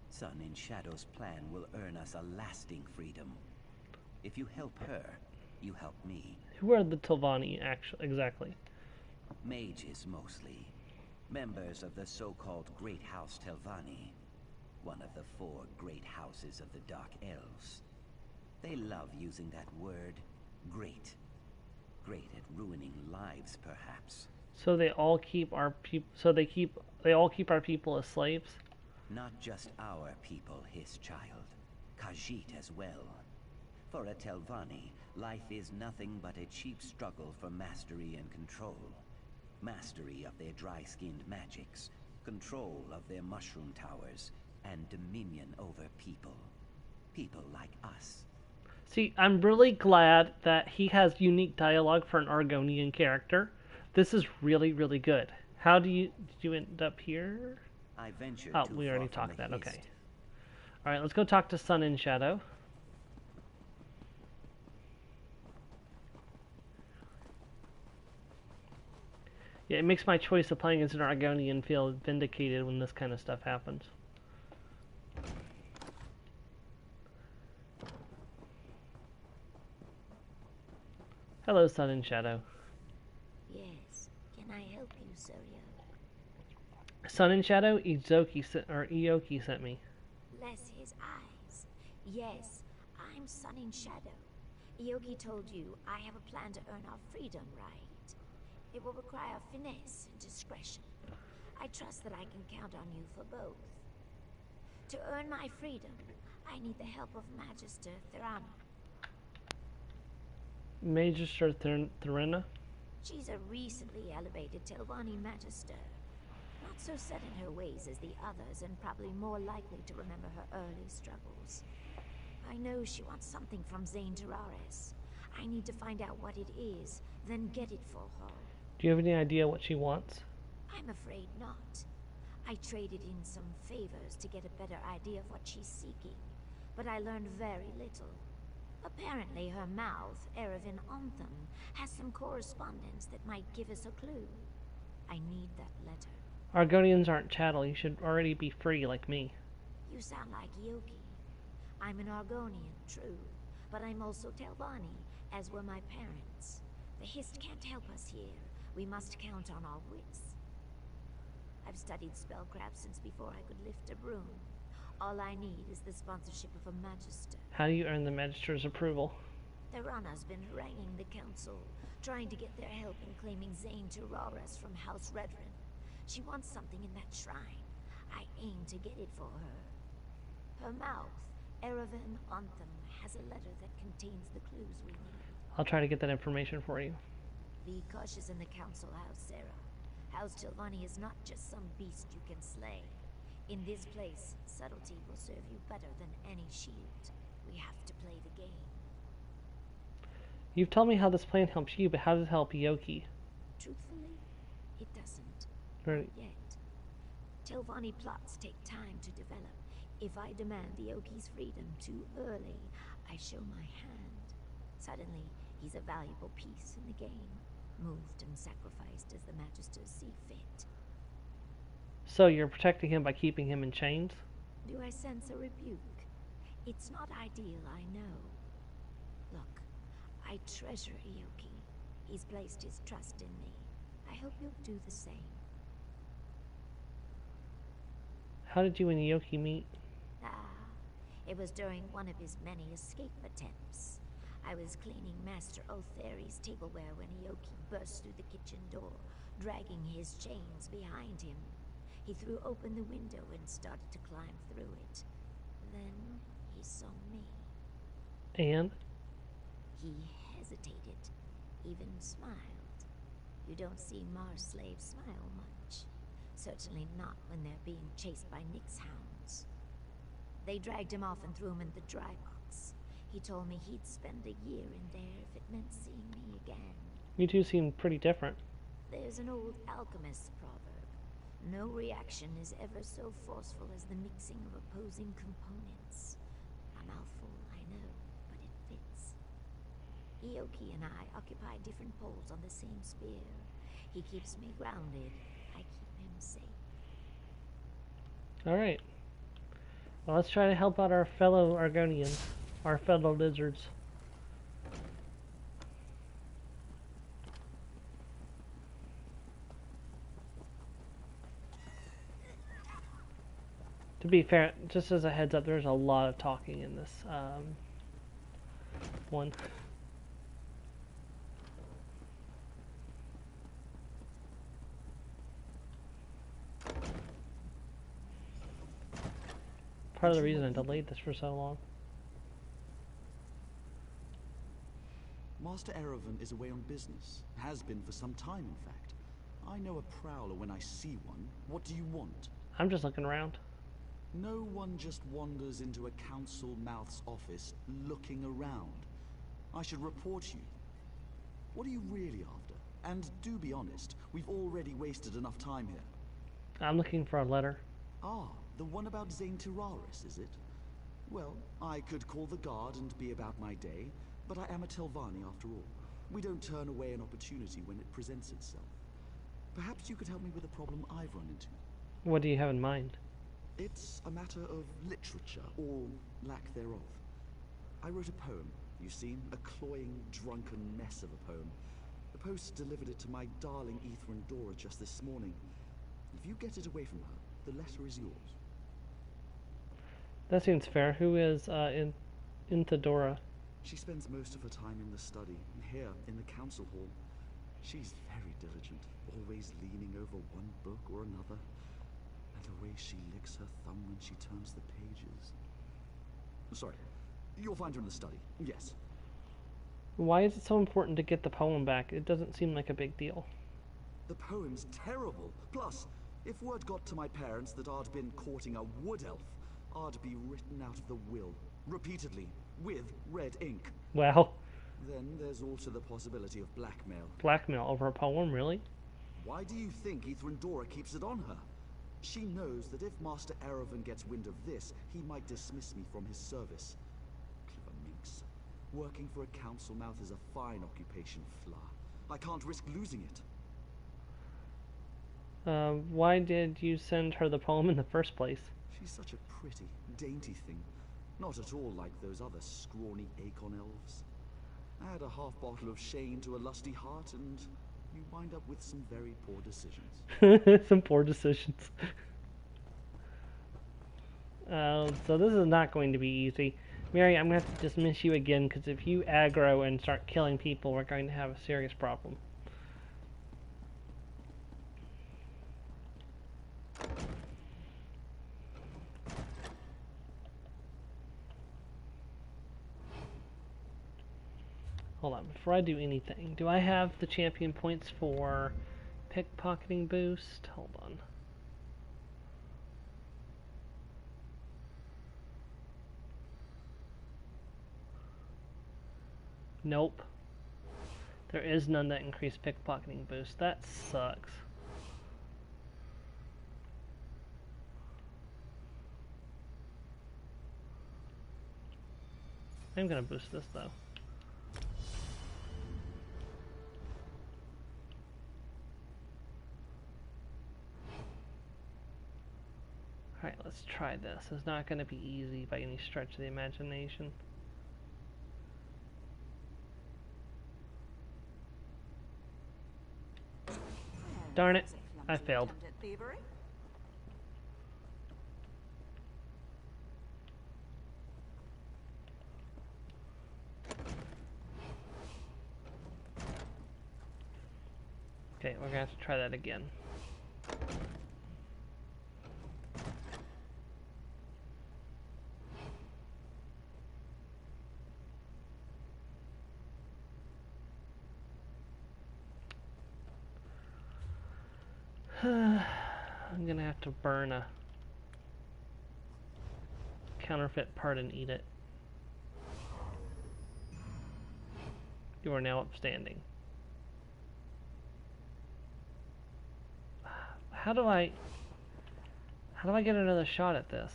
Sun in Shadow's plan will earn us a lasting freedom. If you help her, you help me. Who are the Telvanni, exactly? Mages, mostly. Members of the so-called Great House Telvanni. One of the 4 great houses of the Dark Elves. They love using that word, great. Great at ruining lives, perhaps. So they all keep our people. So they all keep our people as slaves. Not just our people, his child. Khajiit as well. For a Telvanni, life is nothing but a cheap struggle for mastery and control. Mastery of their dry-skinned magics, control of their mushroom towers, and dominion over people. People like us. See, I'm really glad that he has unique dialogue for an Argonian character. This is really, really good. How did you end up here? I ventured Oh, too we far already from talked the that. haste. Okay. All right, let's go talk to Sun and Shadow. Yeah, it makes my choice of playing as an Argonian feel vindicated when this kind of stuff happens. Hello, Sun and Shadow. Yes. Can I help you, Surya? Sun and Shadow, Ioki sent me. Bless his eyes. Yes, I'm Sun in Shadow. Ioki told you I have a plan to earn our freedom, right? It will require finesse and discretion. I trust that I can count on you for both. To earn my freedom, I need the help of Magister Thirana. Magister Thirana? She's a recently elevated Telvanni Magister. Not so set in her ways as the others, and probably more likely to remember her early struggles. I know she wants something from Zane Tararis. I need to find out what it is, then get it for her. Do you have any idea what she wants? I'm afraid not. I traded in some favors to get a better idea of what she's seeking, but I learned very little. Apparently her mouth, Erevan Anthem, has some correspondence that might give us a clue. I need that letter. Argonians aren't chattel. You should already be free like me. You sound like Ioki. I'm an Argonian, true, but I'm also Telvanni, as were my parents. The Hist can't help us here. We must count on our wits. I've studied spellcraft since before I could lift a broom. All I need is the sponsorship of a Magister. How do you earn the Magister's approval? Thirana's been haranguing the Council, trying to get their help in claiming Zane Tararis from House Redrin. She wants something in that shrine. I aim to get it for her. Her mouth, Erevan Anthem, has a letter that contains the clues we need. I'll try to get that information for you. Be cautious in the Council House, Sarah. House Telvanni is not just some beast you can slay. In this place, subtlety will serve you better than any shield. We have to play the game. You've told me how this plan helps you, but how does it help Ioki? Truthfully, it doesn't. Right. Not yet. Telvanni plots take time to develop. If I demand Ioki's freedom too early, I show my hand. Suddenly, he's a valuable piece in the game, moved and sacrificed as the Magisters see fit. So you're protecting him by keeping him in chains? Do I sense a rebuke? It's not ideal, I know. Look, I treasure Ioki. He's placed his trust in me. I hope you'll do the same. How did you and Yoki meet? It was during one of his many escape attempts. I was cleaning Master Otheri's tableware when Yoki burst through the kitchen door, dragging his chains behind him. He threw open the window and started to climb through it. Then he saw me. And? He hesitated, even smiled. You don't see Mars slaves smile much. Certainly not when they're being chased by Nyx hounds. They dragged him off and threw him in the dry box. He told me he'd spend a year in there if it meant seeing me again. You two seem pretty different. There's an old alchemist's proverb. No reaction is ever so forceful as the mixing of opposing components. A mouthful, I know, but it fits. Yoki and I occupy different poles on the same spear. He keeps me grounded. I keep him safe. Alright. Well, let's try to help out our fellow Argonians. Our fellow lizards. To be fair, just as a heads up, there's a lot of talking in this one. Part of the reason I delayed this for so long. Master Erevan is away on business. Has been for some time, in fact. I know a prowler when I see one. What do you want? I'm just looking around. No one just wanders into a council mouth's office looking around. I should report you. What are you really after? And do be honest, we've already wasted enough time here. I'm looking for a letter. Ah, the one about Zane Tiraris, is it? Well, I could call the guard and be about my day, but I am a Telvanni after all. We don't turn away an opportunity when it presents itself. Perhaps you could help me with a problem I've run into. What do you have in mind? It's a matter of literature, or lack thereof. I wrote a poem, you see, a cloying, drunken mess of a poem. The post delivered it to my darling Ether Dora just this morning. If you get it away from her, the letter is yours. That seems fair. Who is in Thedora? She spends most of her time in the study, here in the council hall. She's very diligent, always leaning over one book or another. And the way she licks her thumb when she turns the pages. Sorry, you'll find her in the study, yes. Why is it so important to get the poem back? It doesn't seem like a big deal. The poem's terrible. Plus, if word got to my parents that I'd been courting a wood elf, I'd be written out of the will, repeatedly, with red ink. Well. Then there's also the possibility of blackmail. Blackmail over a poem, really? Why do you think Ether Dora keeps it on her? She knows that if Master Erevan gets wind of this, he might dismiss me from his service. Clever minx. Working for a council mouth is a fine occupation, Fla. I can't risk losing it. Why did you send her the poem in the first place? She's such a pretty, dainty thing. Not at all like those other scrawny Aegon elves. Add a half bottle of Shane to a lusty heart and you wind up with some very poor decisions. Some poor decisions. So this is not going to be easy. Mary, I'm going to have to dismiss you again, because if you aggro and start killing people, we're going to have a serious problem. Hold on, before I do anything, do I have the champion points for pickpocketing boost? Hold on. Nope. There is none that increase pickpocketing boost. That sucks. I'm gonna boost this though. Alright, let's try this. It's not going to be easy by any stretch of the imagination. Darn it, I failed. Okay, we're gonna have to try that again. I'm gonna have to burn a counterfeit part and eat it. You are now upstanding. How do I get another shot at this?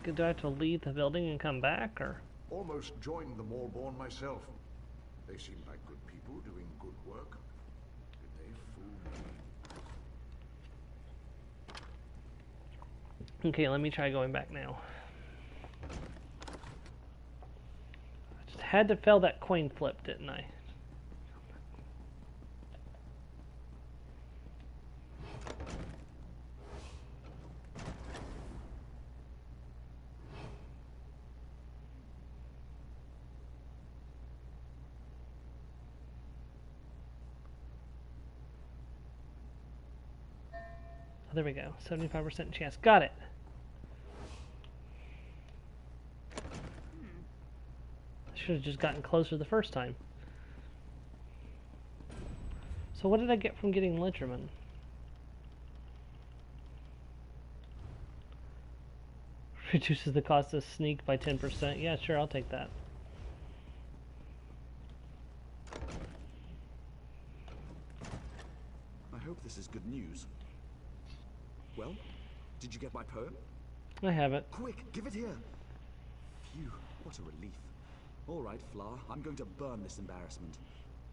Do I have to leave the building and come back, or? Almost joined the Mallborn myself. They seem like good people doing good work. Did they fool me? Okay, let me try going back now. I just had to fail that coin flip, didn't I? Oh, there we go. 75% chance. Got it. Should have just gotten closer the first time. So what did I get from getting Ledgerman? Reduces the cost of sneak by 10%. Yeah, sure, I'll take that. I hope this is good news. Well, did you get my poem? I have it. Quick, give it here. Phew, what a relief. All right, Flower, I'm going to burn this embarrassment.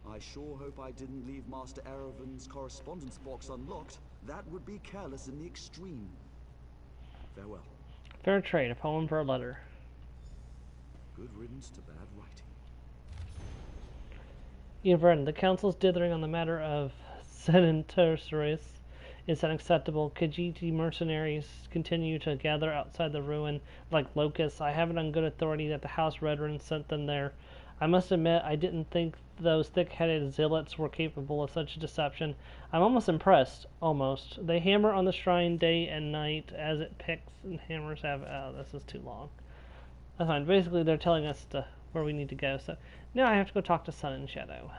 I sure hope I didn't leave Master Erevan's correspondence box unlocked. That would be careless in the extreme. Farewell. Fair trade, a poem for a letter. Good riddance to bad writing. Ian, the council's dithering on the matter of Senenterceris is unacceptable. Khajiit mercenaries continue to gather outside the ruin like locusts. I have it on good authority that the House Redrun sent them there. I must admit, I didn't think those thick-headed zealots were capable of such deception. I'm almost impressed. Almost. They hammer on the shrine day and night as it picks and hammers have... Oh, this is too long. That's fine. Basically, they're telling us where we need to go. So now I have to go talk to Sun and Shadow.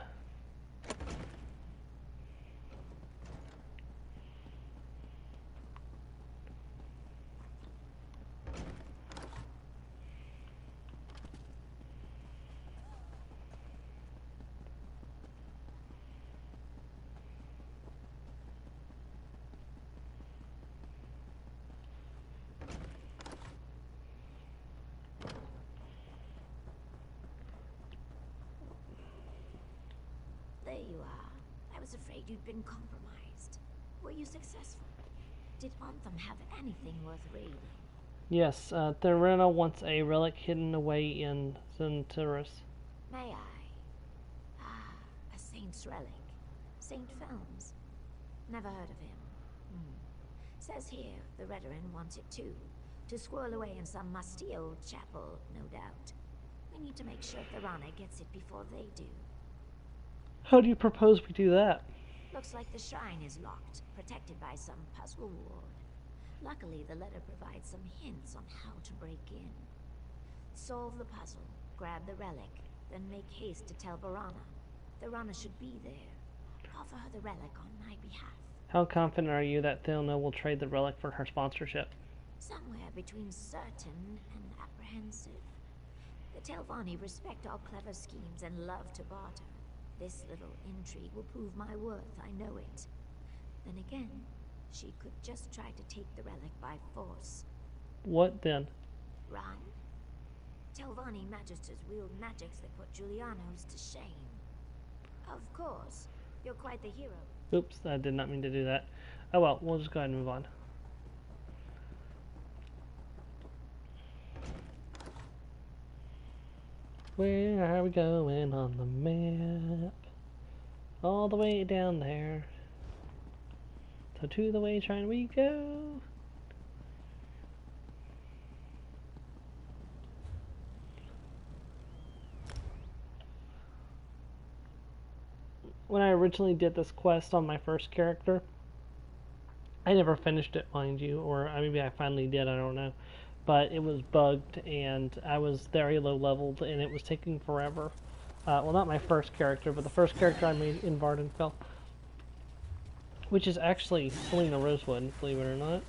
There you are. I was afraid you'd been compromised. Were you successful? Did Anthem have anything worth reading? Yes, Therena wants a relic hidden away in Centaurus. May I? Ah, a saint's relic. Saint Films. Never heard of him. Says here, the Redoran wants it too. To squirrel away in some musty old chapel, no doubt. We need to make sure Therena gets it before they do. How do you propose we do that? Looks like the shrine is locked, protected by some puzzle ward. Luckily, the letter provides some hints on how to break in. Solve the puzzle, grab the relic, then make haste to tell Varana. Therena should be there. Offer her the relic on my behalf. How confident are you that Thelna will trade the relic for her sponsorship? Somewhere between certain and apprehensive. The Telvanni respect all clever schemes and love to barter. This little intrigue will prove my worth, I know it. Then again, she could just try to take the relic by force. What then? Run? Telvanni magisters wield magics that put Julianos to shame. Of course, you're quite the hero. Oops, I did not mean to do that. Oh well, we'll just go ahead and move on. Where are we going on the map? All the way down there. So to the way shrine we go. When I originally did this quest on my first character, I never finished it, mind you, or maybe I finally did, I don't know. But it was bugged, and I was very low leveled, and it was taking forever. Well, not my first character, but the first character I made in Vardenfell, which is actually Selena Rosewood, believe it or not.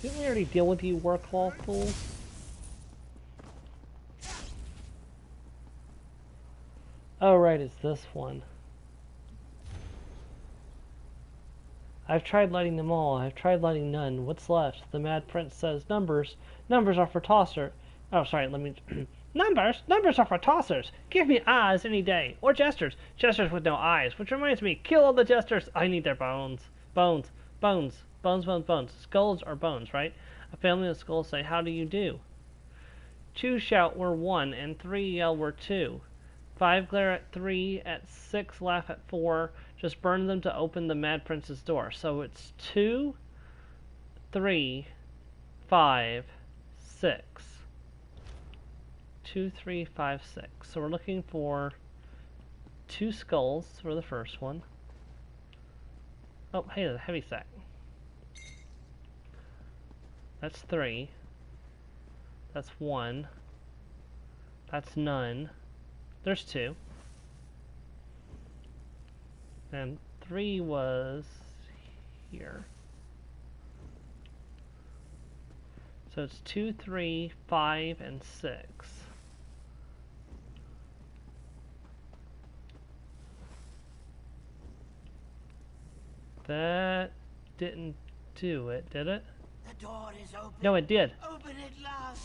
Didn't we already deal with you, Warclaw fool? Oh, right, it's this one. I've tried lighting them all. I've tried lighting none. What's left? The Mad Prince says, numbers. Numbers are for tosser. Oh, sorry, let me... Numbers? Numbers are for tossers. Give me eyes any day. Or jesters. Jesters with no eyes. Which reminds me, kill all the jesters. I need their bones. Bones. Bones. Bones, bones, bones. Skulls are bones, right? A family of skulls say, how do you do? 2 shout we're 1, and 3 yell we're 2. 5 glare at 3, at 6 laugh at 4. Just burn them to open the Mad Prince's door. So it's 2, 3, 5, 6. 2, 3, 5, 6. So we're looking for 2 skulls for the first one. Oh, hey, there's a heavy sack. That's 3. That's 1. That's none. There's 2. And 3 was here. So it's 2, 3, 5, and 6. That didn't do it, did it? The door is open. No, it did. Open it, love.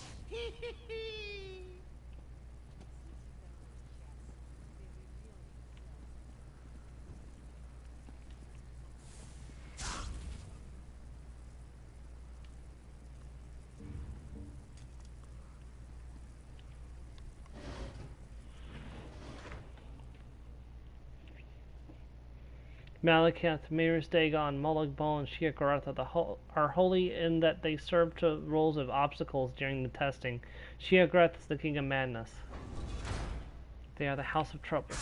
Malakath, Mirs Dagon, Molag Bal, and Sheogorath are holy in that they serve to roles of obstacles during the testing. Sheogorath is the king of madness. They are the house of trouble.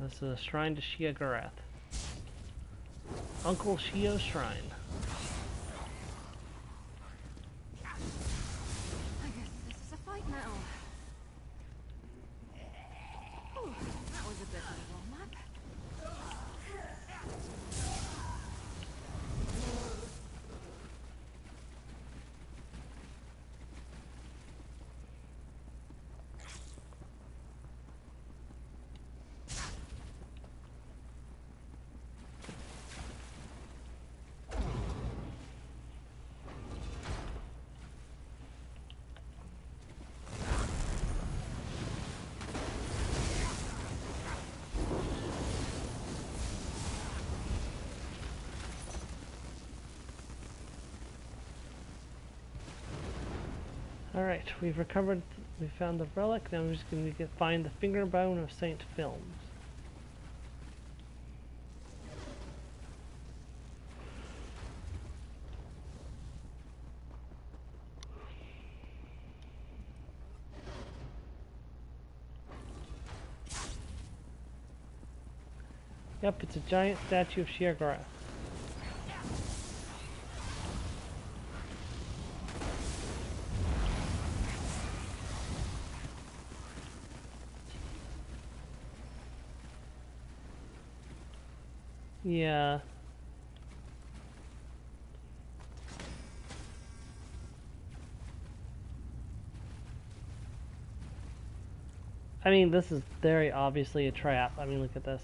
This is a shrine to Sheogorath. Uncle Shio's shrine. Alright, we found the relic, now we're just going to find the finger bone of Saint Films. Yep, it's a giant statue of Sheogorath. Yeah. I mean, this is very obviously a trap. I mean, look at this.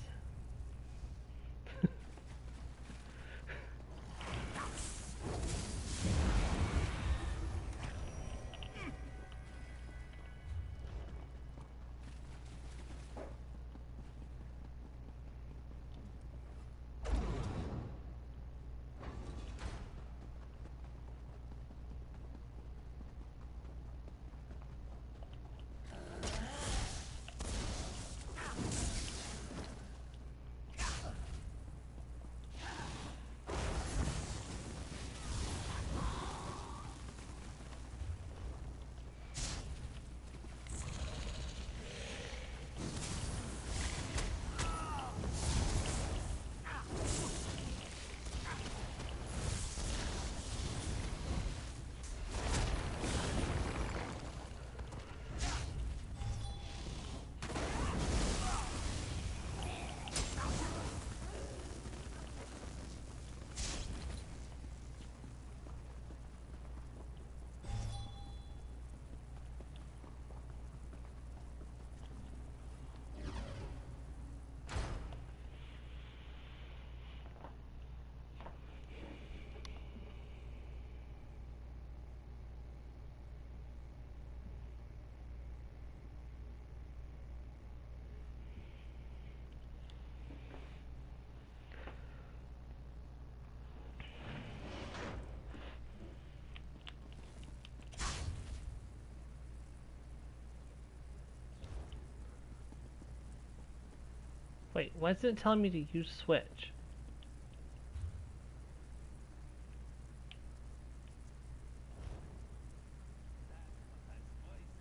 Wait, why is it telling me to use switch?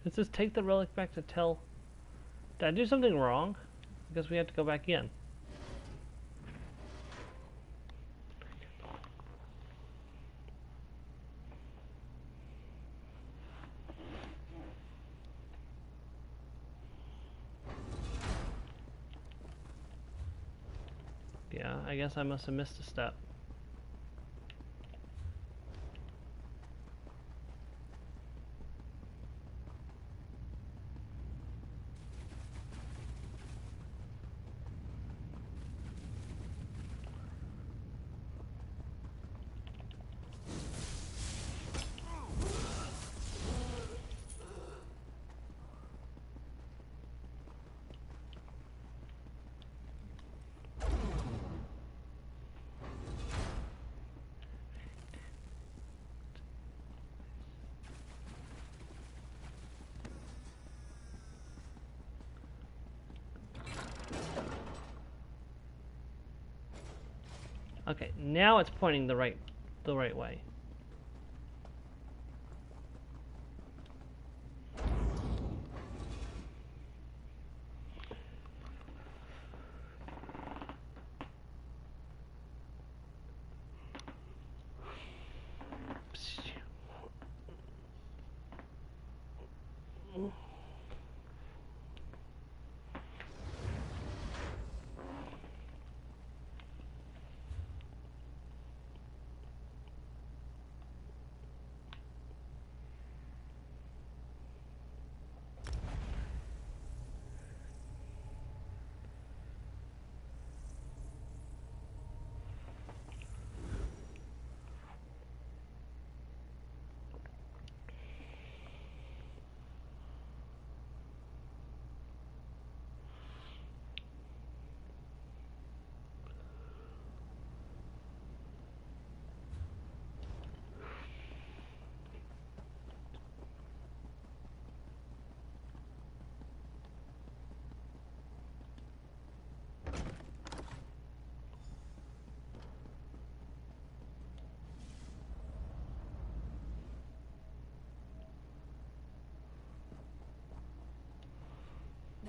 Does this take the relic back to tell... Did I do something wrong? I guess we have to go back in. Yeah, I guess I must have missed a step. Okay, now it's pointing the right way.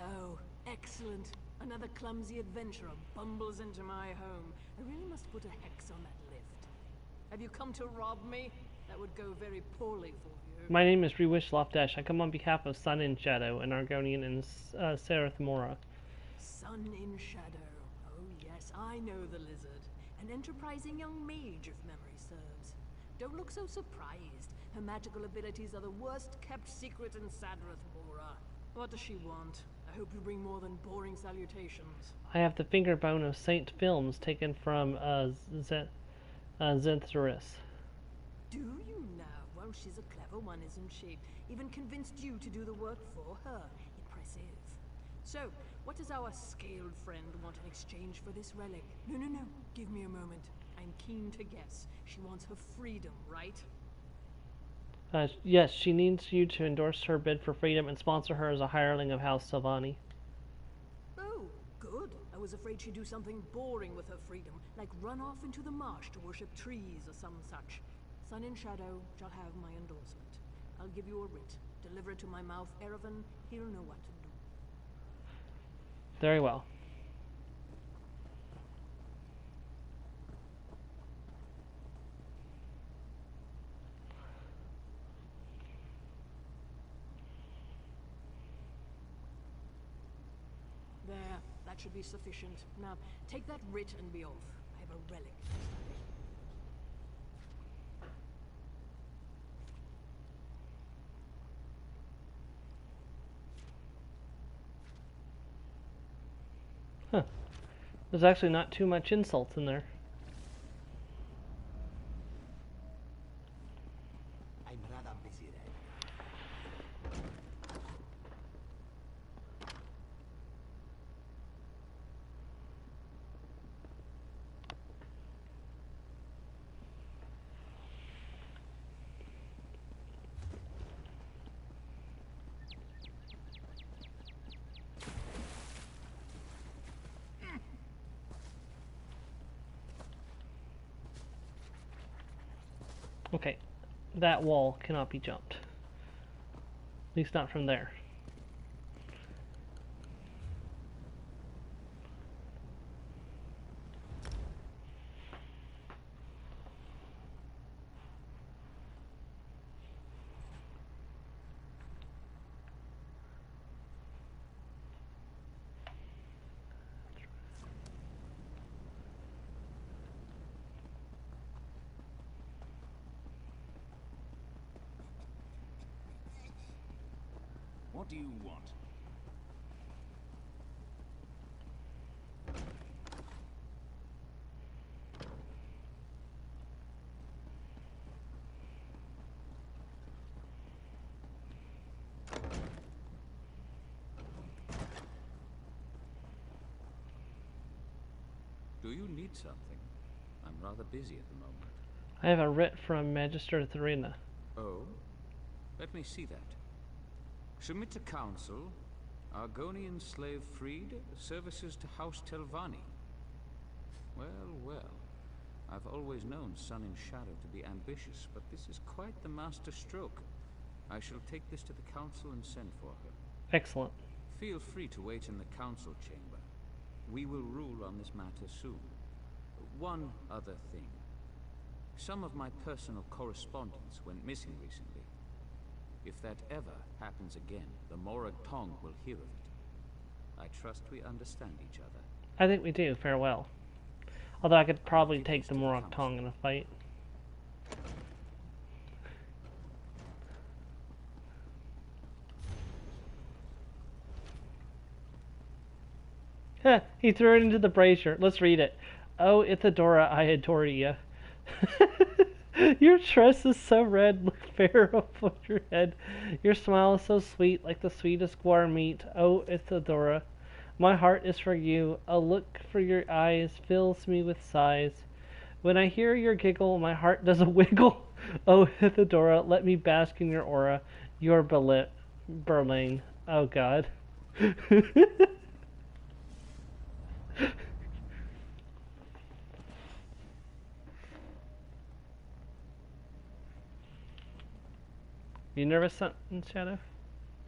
Oh, excellent. Another clumsy adventurer bumbles into my home. I really must put a hex on that lift. Have you come to rob me? That would go very poorly for you. My name is Reewish. I come on behalf of Sun and Shadow, an Argonian in Sereth Mora. Sun in Shadow. Oh yes, I know the lizard. An enterprising young mage, if memory serves. Don't look so surprised. Her magical abilities are the worst kept secret in Sadrith Mora. What does she want? I hope you bring more than boring salutations. I have the finger bone of Saint Films taken from Zinthorus. Do you now? Well, she's a clever one, isn't she? Even convinced you to do the work for her. Impressive. So, what does our scaled friend want in exchange for this relic? No, no, no. Give me a moment. I'm keen to guess. She wants her freedom, right? Yes, she needs you to endorse her bid for freedom and sponsor her as a hireling of House Silvani. Oh, good. I was afraid she'd do something boring with her freedom, like run off into the marsh to worship trees or some such. Sun and Shadow shall have my endorsement. I'll give you a writ. Deliver it to my mouth, Erevan. He'll know what to do. Very well. There, that should be sufficient. Now, take that writ and be off. I have a relic to study. Huh. There's actually not too much insult in there. I'm rather busy right Okay, that wall cannot be jumped. At least not from there. What do you want? Do you need something? I'm rather busy at the moment. I have a writ from Magister Thurina. Oh? Let me see that. Submit to council. Argonian slave freed. Services to House Telvanni. Well, well. I've always known Sun and Shadow to be ambitious, but this is quite the master stroke. I shall take this to the council and send for her. Excellent. Feel free to wait in the council chamber. We will rule on this matter soon. One other thing. Some of my personal correspondence went missing recently. If that ever happens again, the Morag Tong will hear of it. I trust we understand each other. I think we do. Farewell. Although I could probably take the Morag Tong in a fight. Heh, he threw it into the brazier. Let's read it. Oh, Ithadora, I adore ya. Your tress is so red, look fair upon your head. Your smile is so sweet, like the sweetest guar meat. Oh, Ithadora, my heart is for you. A look for your eyes fills me with sighs. When I hear your giggle, my heart does a wiggle. Oh, Ithadora, let me bask in your aura. Your Berlin. Oh, God. You nervous, Sun and Shadow?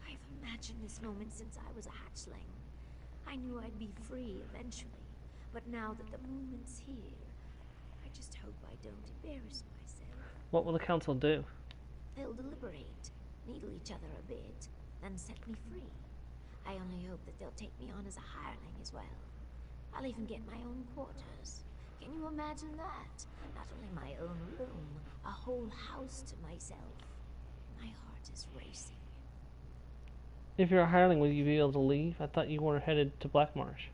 I've imagined this moment since I was a hatchling. I knew I'd be free eventually, but now that the moment's here, I just hope I don't embarrass myself. What will the council do? They'll deliberate, needle each other a bit, then set me free. I only hope that they'll take me on as a hireling as well. I'll even get my own quarters. Can you imagine that? Not only my own room, a whole house to myself. My heart is racing. If you're a hireling, will you be able to leave? I thought you were headed to Blackmarsh.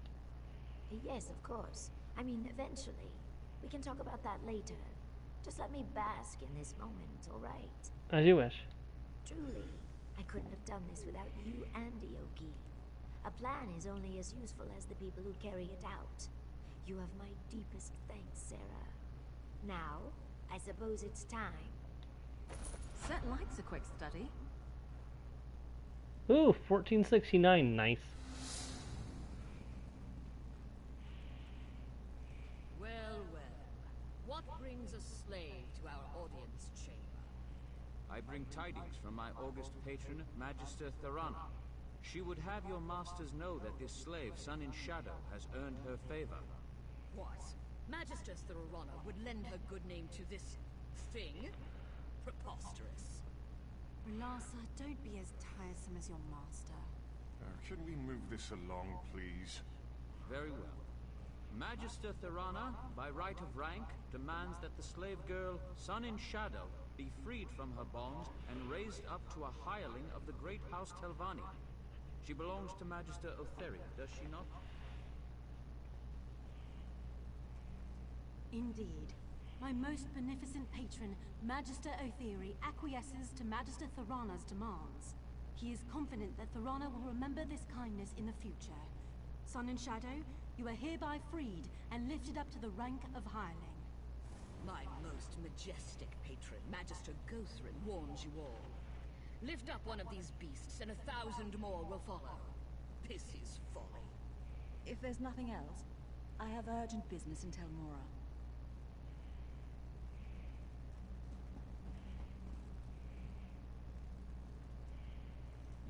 Yes, of course. I mean, eventually. We can talk about that later. Just let me bask in this moment, all right? As you wish. Truly, I couldn't have done this without you and Yogi. A plan is only as useful as the people who carry it out. You have my deepest thanks, Sarah. Now, I suppose it's time. Set likes a quick study. Ooh, 1469, nice. Well, well. What brings a slave to our audience chamber? I bring tidings from my august patron, Magister Tharana. She would have your masters know that this slave, Sun in Shadow, has earned her favor. What? Magister Tharana would lend her good name to this thing? Preposterous. Relasa, don't be as tiresome as your master. Can we move this along, please? Very well. Magister Tharana, by right of rank, demands that the slave girl, Sun in Shadow, be freed from her bonds and raised up to a hireling of the great house Telvanni. She belongs to Magister Otheria, does she not? Indeed. My most beneficent patron, Magister Otheri, acquiesces to Magister Tharana's demands. He is confident that Tharana will remember this kindness in the future. Sun and Shadow, you are hereby freed and lifted up to the rank of hireling. My most majestic patron, Magister Gothrin, warns you all. Lift up one of these beasts, and 1,000 more will follow. This is folly. If there's nothing else, I have urgent business in Telmora.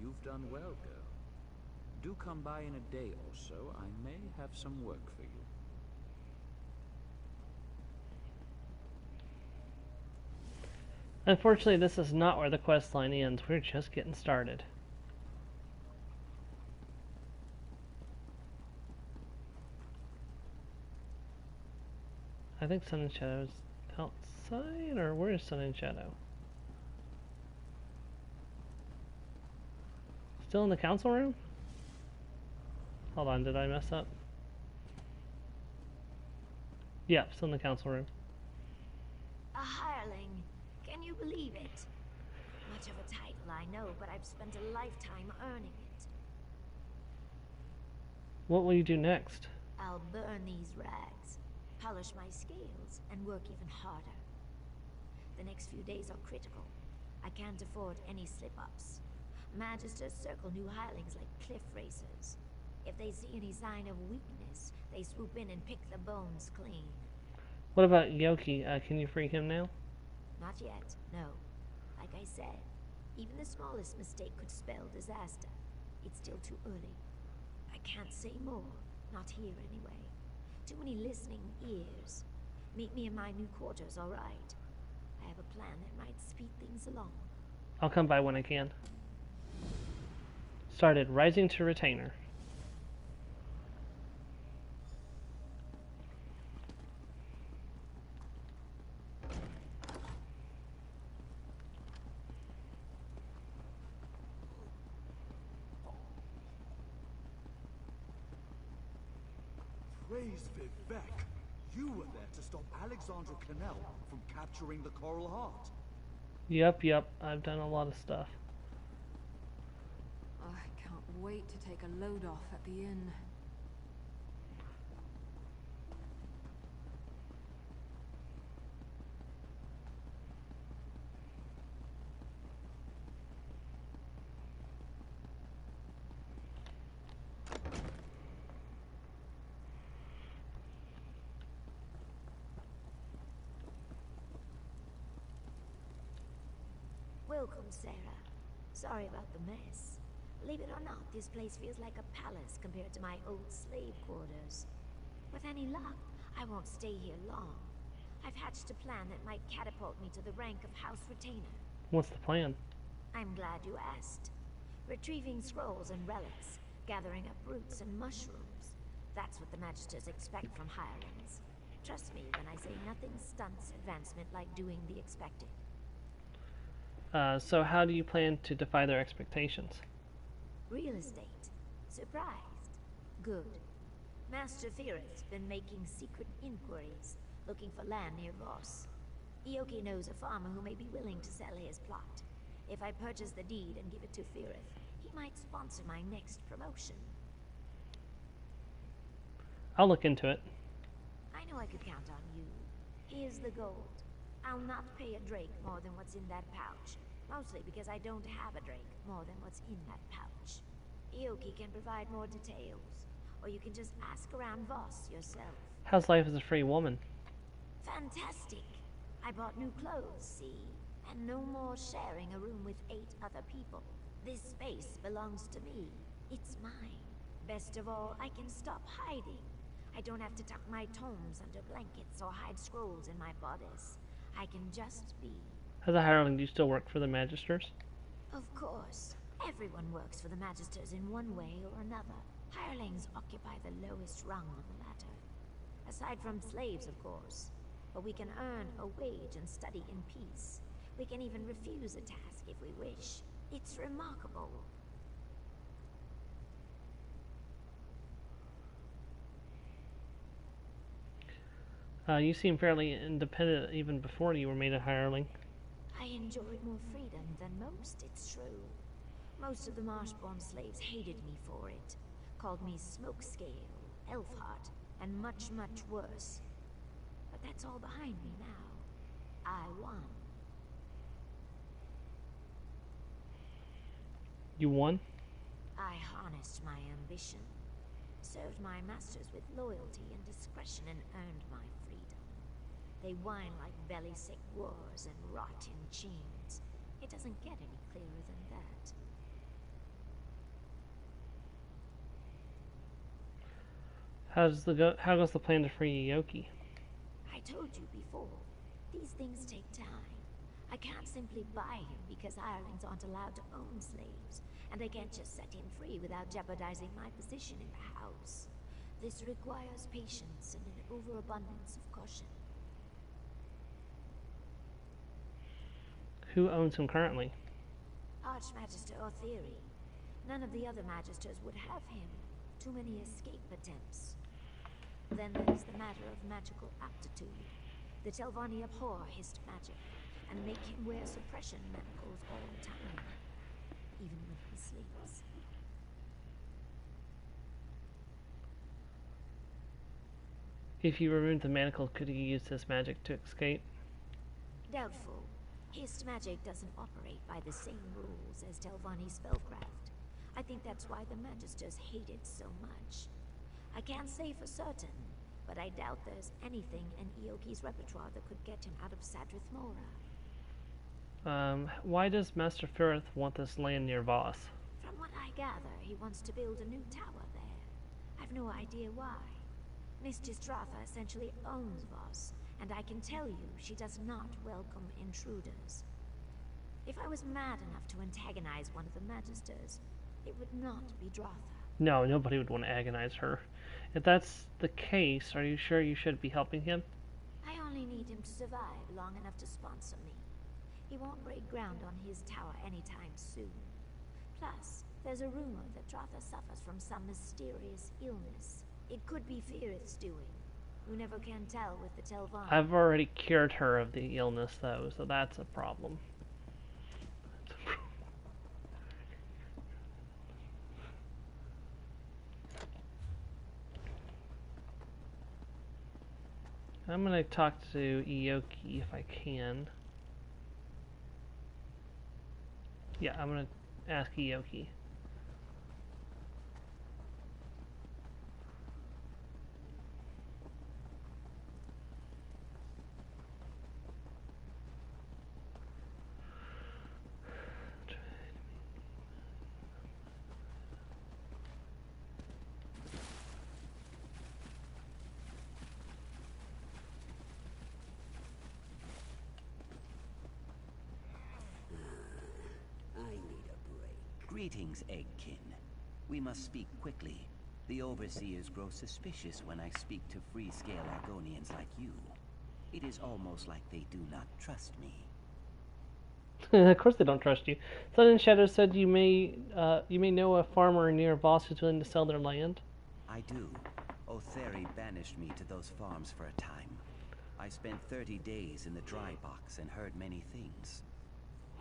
You've done well, girl. Do come by in a day or so. I may have some work for you. Unfortunately, this is not where the quest line ends. We're just getting started. I think Sun and Shadow is outside, or where is Sun and Shadow? Still in the council room? Hold on, did I mess up? Yeah, still in the council room. A hireling. Can you believe it? Much of a title, I know, but I've spent a lifetime earning it. What will you do next? I'll burn these rags, polish my scales, and work even harder. The next few days are critical. I can't afford any slip-ups. Magisters circle new hirelings like cliff racers. If they see any sign of weakness, they swoop in and pick the bones clean. What about Yoki? Can you free him now? Not yet, no. Like I said, even the smallest mistake could spell disaster. It's still too early. I can't say more. Not here, anyway. Too many listening ears. Meet me in my new quarters, all right? I have a plan that might speed things along. I'll come by when I can. Started rising to retainer. Praise Vivek! You were there to stop Alexandra Cannell from capturing the Coral Heart. Yep, I've done a lot of stuff. I can't wait to take a load off at the inn. Welcome, Sarah. Sorry about the mess. Believe it or not, this place feels like a palace compared to my old slave quarters. With any luck, I won't stay here long. I've hatched a plan that might catapult me to the rank of House Retainer. What's the plan? I'm glad you asked. Retrieving scrolls and relics, gathering up roots and mushrooms. That's what the Magisters expect from hirelings. Trust me when I say nothing stunts advancement like doing the expected. So how do you plan to defy their expectations? Real estate. Surprised? Good. Master Firith's been making secret inquiries, looking for land near Voss. Ioki knows a farmer who may be willing to sell his plot. If I purchase the deed and give it to Firith, he might sponsor my next promotion. I'll look into it. I knew I could count on you. Here's the gold. I'll not pay a drake more than what's in that pouch. Mostly because I don't have a drake more than what's in that pouch. Ioki can provide more details. Or you can just ask around Voss yourself. How's life as a free woman? Fantastic. I bought new clothes, see? And no more sharing a room with 8 other people. This space belongs to me. It's mine. Best of all, I can stop hiding. I don't have to tuck my tomes under blankets or hide scrolls in my bodice. I can just be. As a hireling, do you still work for the Magisters? Of course. Everyone works for the Magisters in one way or another. Hirelings occupy the lowest rung on the ladder. Aside from slaves, of course. But we can earn a wage and study in peace. We can even refuse a task if we wish. It's remarkable. You seem fairly independent even before you were made a hireling. I enjoyed more freedom than most, it's true. Most of the Marshborn slaves hated me for it. Called me Smokescale, Elfheart, and much, much worse. But that's all behind me now. I won. You won? I harnessed my ambition. Served my masters with loyalty and discretion and earned my freedom. They whine like belly-sick wars and rot in chains. It doesn't get any clearer than that. How goes the plan to free Ioki? I told you before, these things take time. I can't simply buy him because hirelings aren't allowed to own slaves, and I can't just set him free without jeopardizing my position in the house. This requires patience and an overabundance of caution. Who owns him currently? Archmagister Otheri. None of the other magisters would have him. Too many escape attempts. Then there's the matter of magical aptitude. The Telvanni abhor hissed magic, and make him wear suppression manacles all the time, even when he sleeps. If you removed the manacles, could you use this magic to escape? Doubtful. Hissed magic doesn't operate by the same rules as Telvanni spellcraft. I think that's why the Magisters hate it so much. I can't say for certain, but I doubt there's anything in Ioki's repertoire that could get him out of Sadrith Mora. Why does Master Firith want this land near Voss? From what I gather, he wants to build a new tower there. I've no idea why. Mistress Dratha essentially owns Voss, and I can tell you she does not welcome intruders. If I was mad enough to antagonize one of the Magisters, it would not be Dratha. No, nobody would want to agonize her. If that's the case, are you sure you should be helping him? I only need him to survive long enough to sponsor me. He won't break ground on his tower anytime soon. Plus, there's a rumor that Dratha suffers from some mysterious illness. It could be Firith's doing. You never can tell with the Telvanni. I've already cured her of the illness, though, so that's a problem. I'm going to talk to Ioki if I can. Yeah, I'm going to ask Ioki. Greetings, Eggkin. We must speak quickly. The overseers grow suspicious when I speak to free-scale Argonians like you. It is almost like they do not trust me. Of course they don't trust you. Sun and Shadow said you may know a farmer near Voss who's willing to sell their land. I do. Otheri banished me to those farms for a time. I spent 30 days in the dry box and heard many things.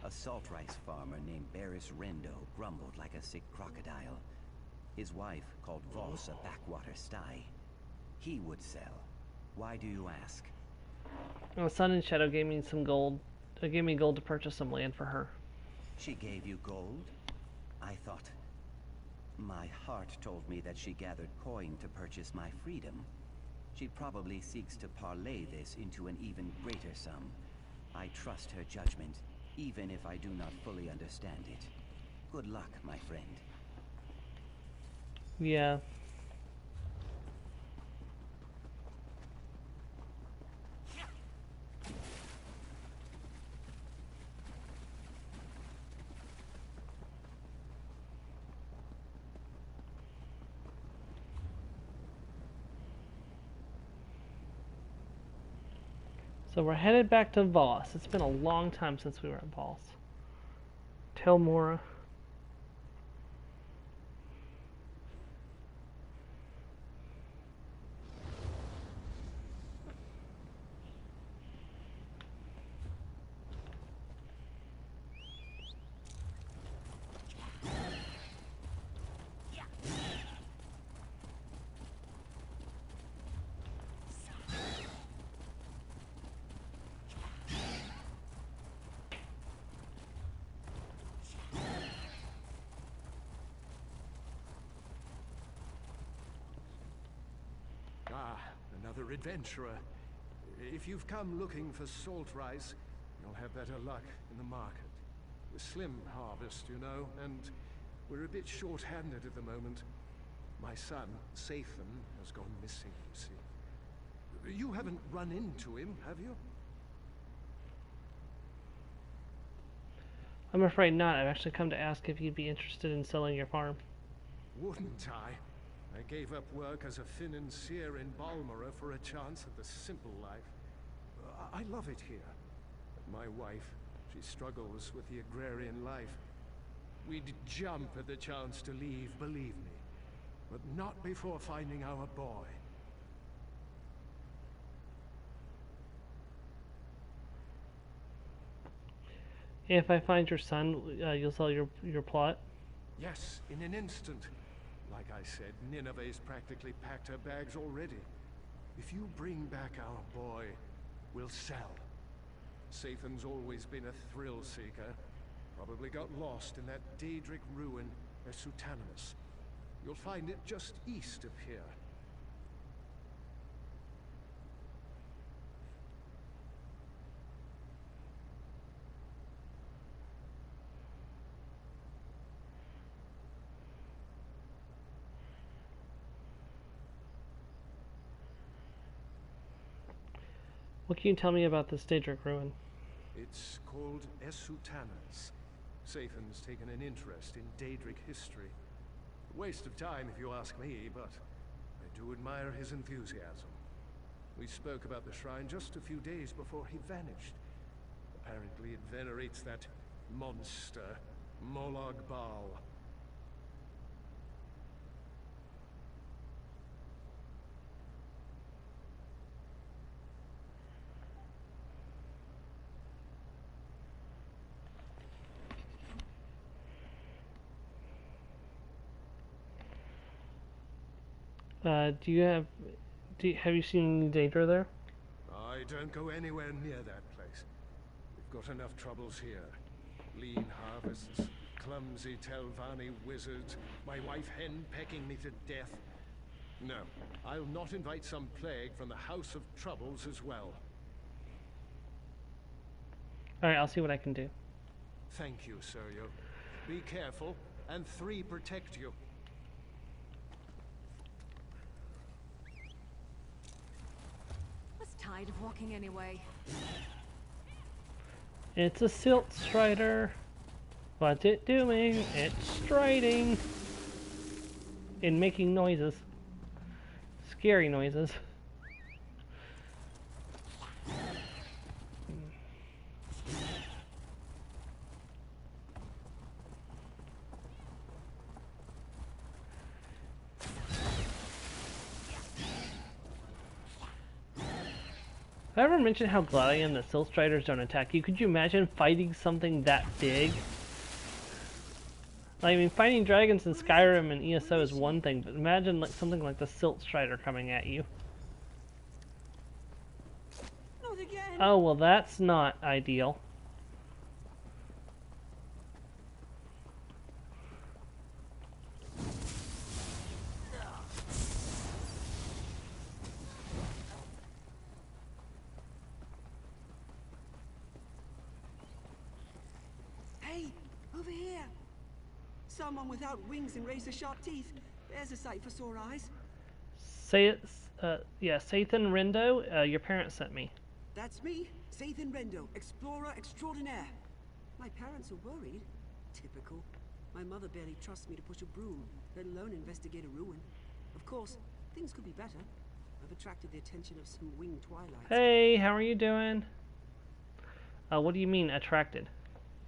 A salt rice farmer named Barris Rendo grumbled like a sick crocodile. His wife called Voss a backwater sty. He would sell. Why do you ask? Well, Sun and Shadow gave me some gold. Gave me gold to purchase some land for her. She gave you gold? I thought... My heart told me that she gathered coin to purchase my freedom. She probably seeks to parlay this into an even greater sum. I trust her judgment, even if I do not fully understand it. Good luck, my friend. Yeah. So we're headed back to Voss. It's been a long time since we were at Voss. Tell Mora. Another adventurer. If you've come looking for salt rice, you'll have better luck in the market. We're slim harvest, you know, and we're a bit short-handed at the moment. My son, Sathan, has gone missing, you see. You haven't run into him, have you? I'm afraid not. I've actually come to ask if you'd be interested in selling your farm. Wouldn't I? I gave up work as a financier in Balmora for a chance at the simple life. I love it here. But my wife, she struggles with the agrarian life. We'd jump at the chance to leave, believe me. But not before finding our boy. If I find your son, you'll sell your plot? Yes, in an instant. Like I said, Nineveh's practically packed her bags already. If you bring back our boy, we'll sell. Sathan's always been a thrill seeker. Probably got lost in that Daedric ruin, Esutanimus. You'll find it just east of here. What can you tell me about this Daedric ruin? It's called Esutanimus. Sathan's taken an interest in Daedric history. A waste of time if you ask me, but I do admire his enthusiasm. We spoke about the shrine just a few days before he vanished. Apparently it venerates that monster, Molag Bal. Have you seen any Daedra there? I don't go anywhere near that place. We've got enough troubles here. Lean harvests, clumsy Telvanni wizards, my wife hen pecking me to death. No, I'll not invite some plague from the House of Troubles as well. Alright, I'll see what I can do. Thank you, Sergio. Be careful, and 3 protect you. Tired of walking anyway. It's a silt strider. What's it doing? It's striding. And making noises. Scary noises. I ever mentioned how glad I am that Silt Striders don't attack you? Could you imagine fighting something that big? Like, I mean, fighting dragons in Skyrim and ESO is one thing, but imagine like something like the Silt Strider coming at you. Oh, well, that's not ideal. Hey, over here! Someone without wings and razor-sharp teeth. There's a sight for sore eyes. Say it, yeah, Sathan Rindo, your parents sent me. That's me, Sathan Rendo, explorer extraordinaire. My parents are worried. Typical. My mother barely trusts me to push a broom, let alone investigate a ruin. Of course, things could be better. I've attracted the attention of some winged twilights. Hey, how are you doing? What do you mean, attracted?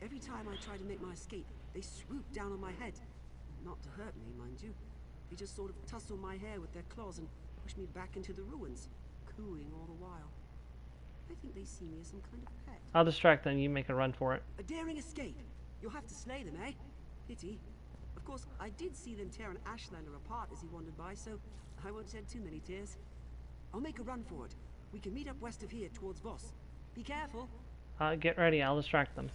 Every time I try to make my escape, they swoop down on my head. Not to hurt me, mind you. They just sort of tussle my hair with their claws and push me back into the ruins, cooing all the while. I think they see me as some kind of pet. I'll distract them, you make a run for it. A daring escape. You'll have to slay them, eh? Pity. Of course, I did see them tear an Ashlander apart as he wandered by, so I won't shed too many tears. I'll make a run for it. We can meet up west of here towards Voss. Be careful. Get ready, I'll distract them.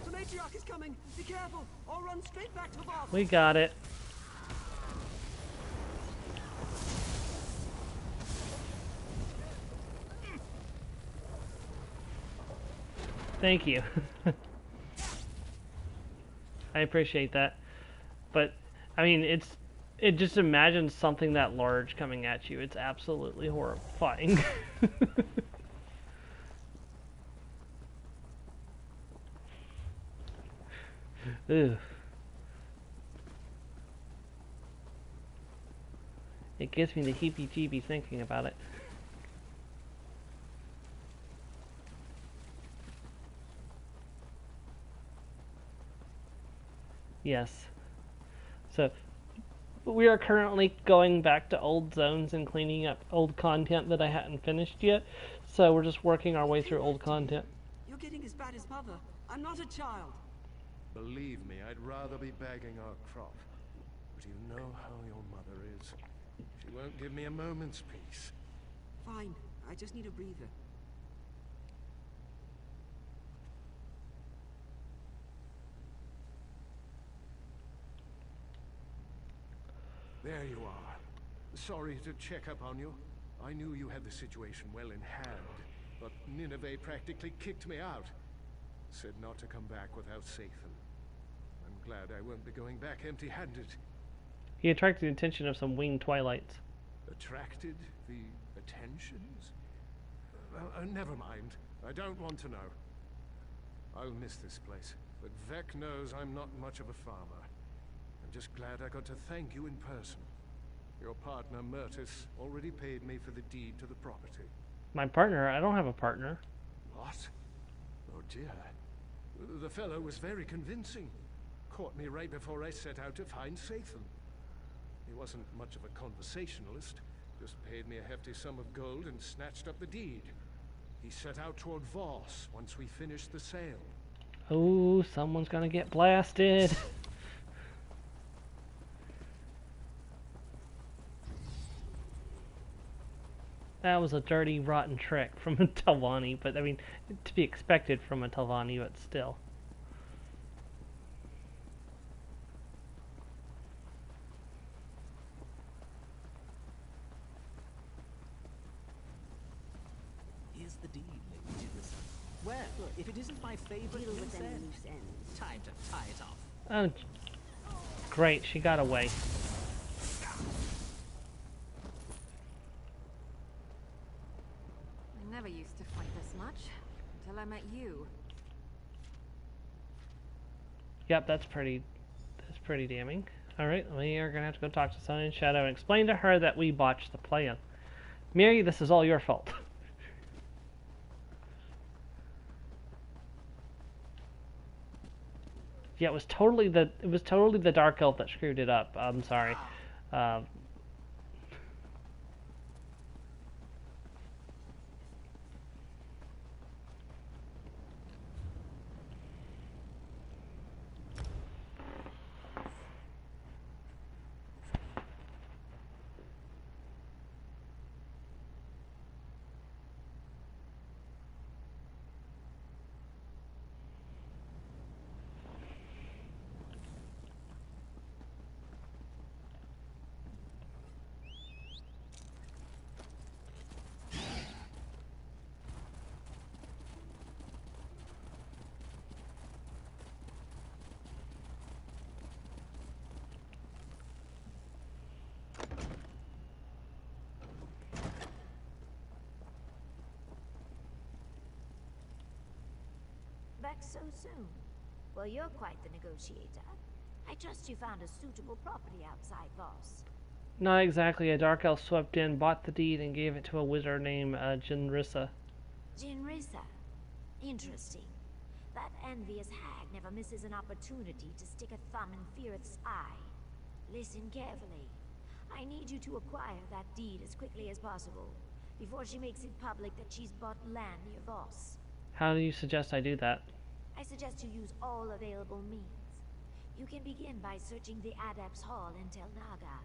The matriarch is coming. Be careful. I'll run straight back to Voss. We got it. Thank you. I appreciate that. But, I mean, it just imagines something that large coming at you. It's absolutely horrifying. Ugh. It gives me the heebie-jeebies thinking about it. Yes. So, we are currently going back to old zones and cleaning up old content that I hadn't finished yet. So we're just working our way through old content. You're getting as bad as Mother. I'm not a child. Believe me, I'd rather be bagging our crop. But you know how your mother is. She won't give me a moment's peace. Fine. I just need a breather. There you are. Sorry to check up on you. I knew you had the situation well in hand, but Nineveh practically kicked me out. Said not to come back without Sathan. I'm glad I won't be going back empty-handed. He attracted the attention of some winged twilights. Attracted the attentions? Never mind. I don't want to know. I'll miss this place, but Vec knows I'm not much of a farmer. I'm just glad I got to thank you in person. Your partner, Myrtis, already paid me for the deed to the property. My partner? I don't have a partner. What? Oh dear. The fellow was very convincing. Caught me right before I set out to find Sathan. He wasn't much of a conversationalist. Just paid me a hefty sum of gold and snatched up the deed. He set out toward Voss once we finished the sale. Oh, someone's gonna get blasted. That was a dirty, rotten trick from a Telvanni, but I mean, to be expected from a Telvanni, but still. Here's the deed, Lady Judith. Well, if it isn't my favorite Deal with loose them end, loose ends. time to tie it off. Oh, great, she got away. I never used to fight this much until I met you. Yep, that's pretty damning. Alright, we are gonna have to go talk to Sun and Shadow and explain to her that we botched the plan. Miri, this is all your fault. Yeah, it was totally the dark elf that screwed it up. I'm sorry. Back so soon? Well, you're quite the negotiator. I trust you found a suitable property outside Voss. Not exactly. A dark elf swept in, bought the deed, and gave it to a wizard named Jinrissa. Jinrissa? Interesting. That envious hag never misses an opportunity to stick a thumb in Firith's eye. Listen carefully. I need you to acquire that deed as quickly as possible, before she makes it public that she's bought land near Voss. How do you suggest I do that? I suggest you use all available means. You can begin by searching the Adept's Hall in Tel Naga.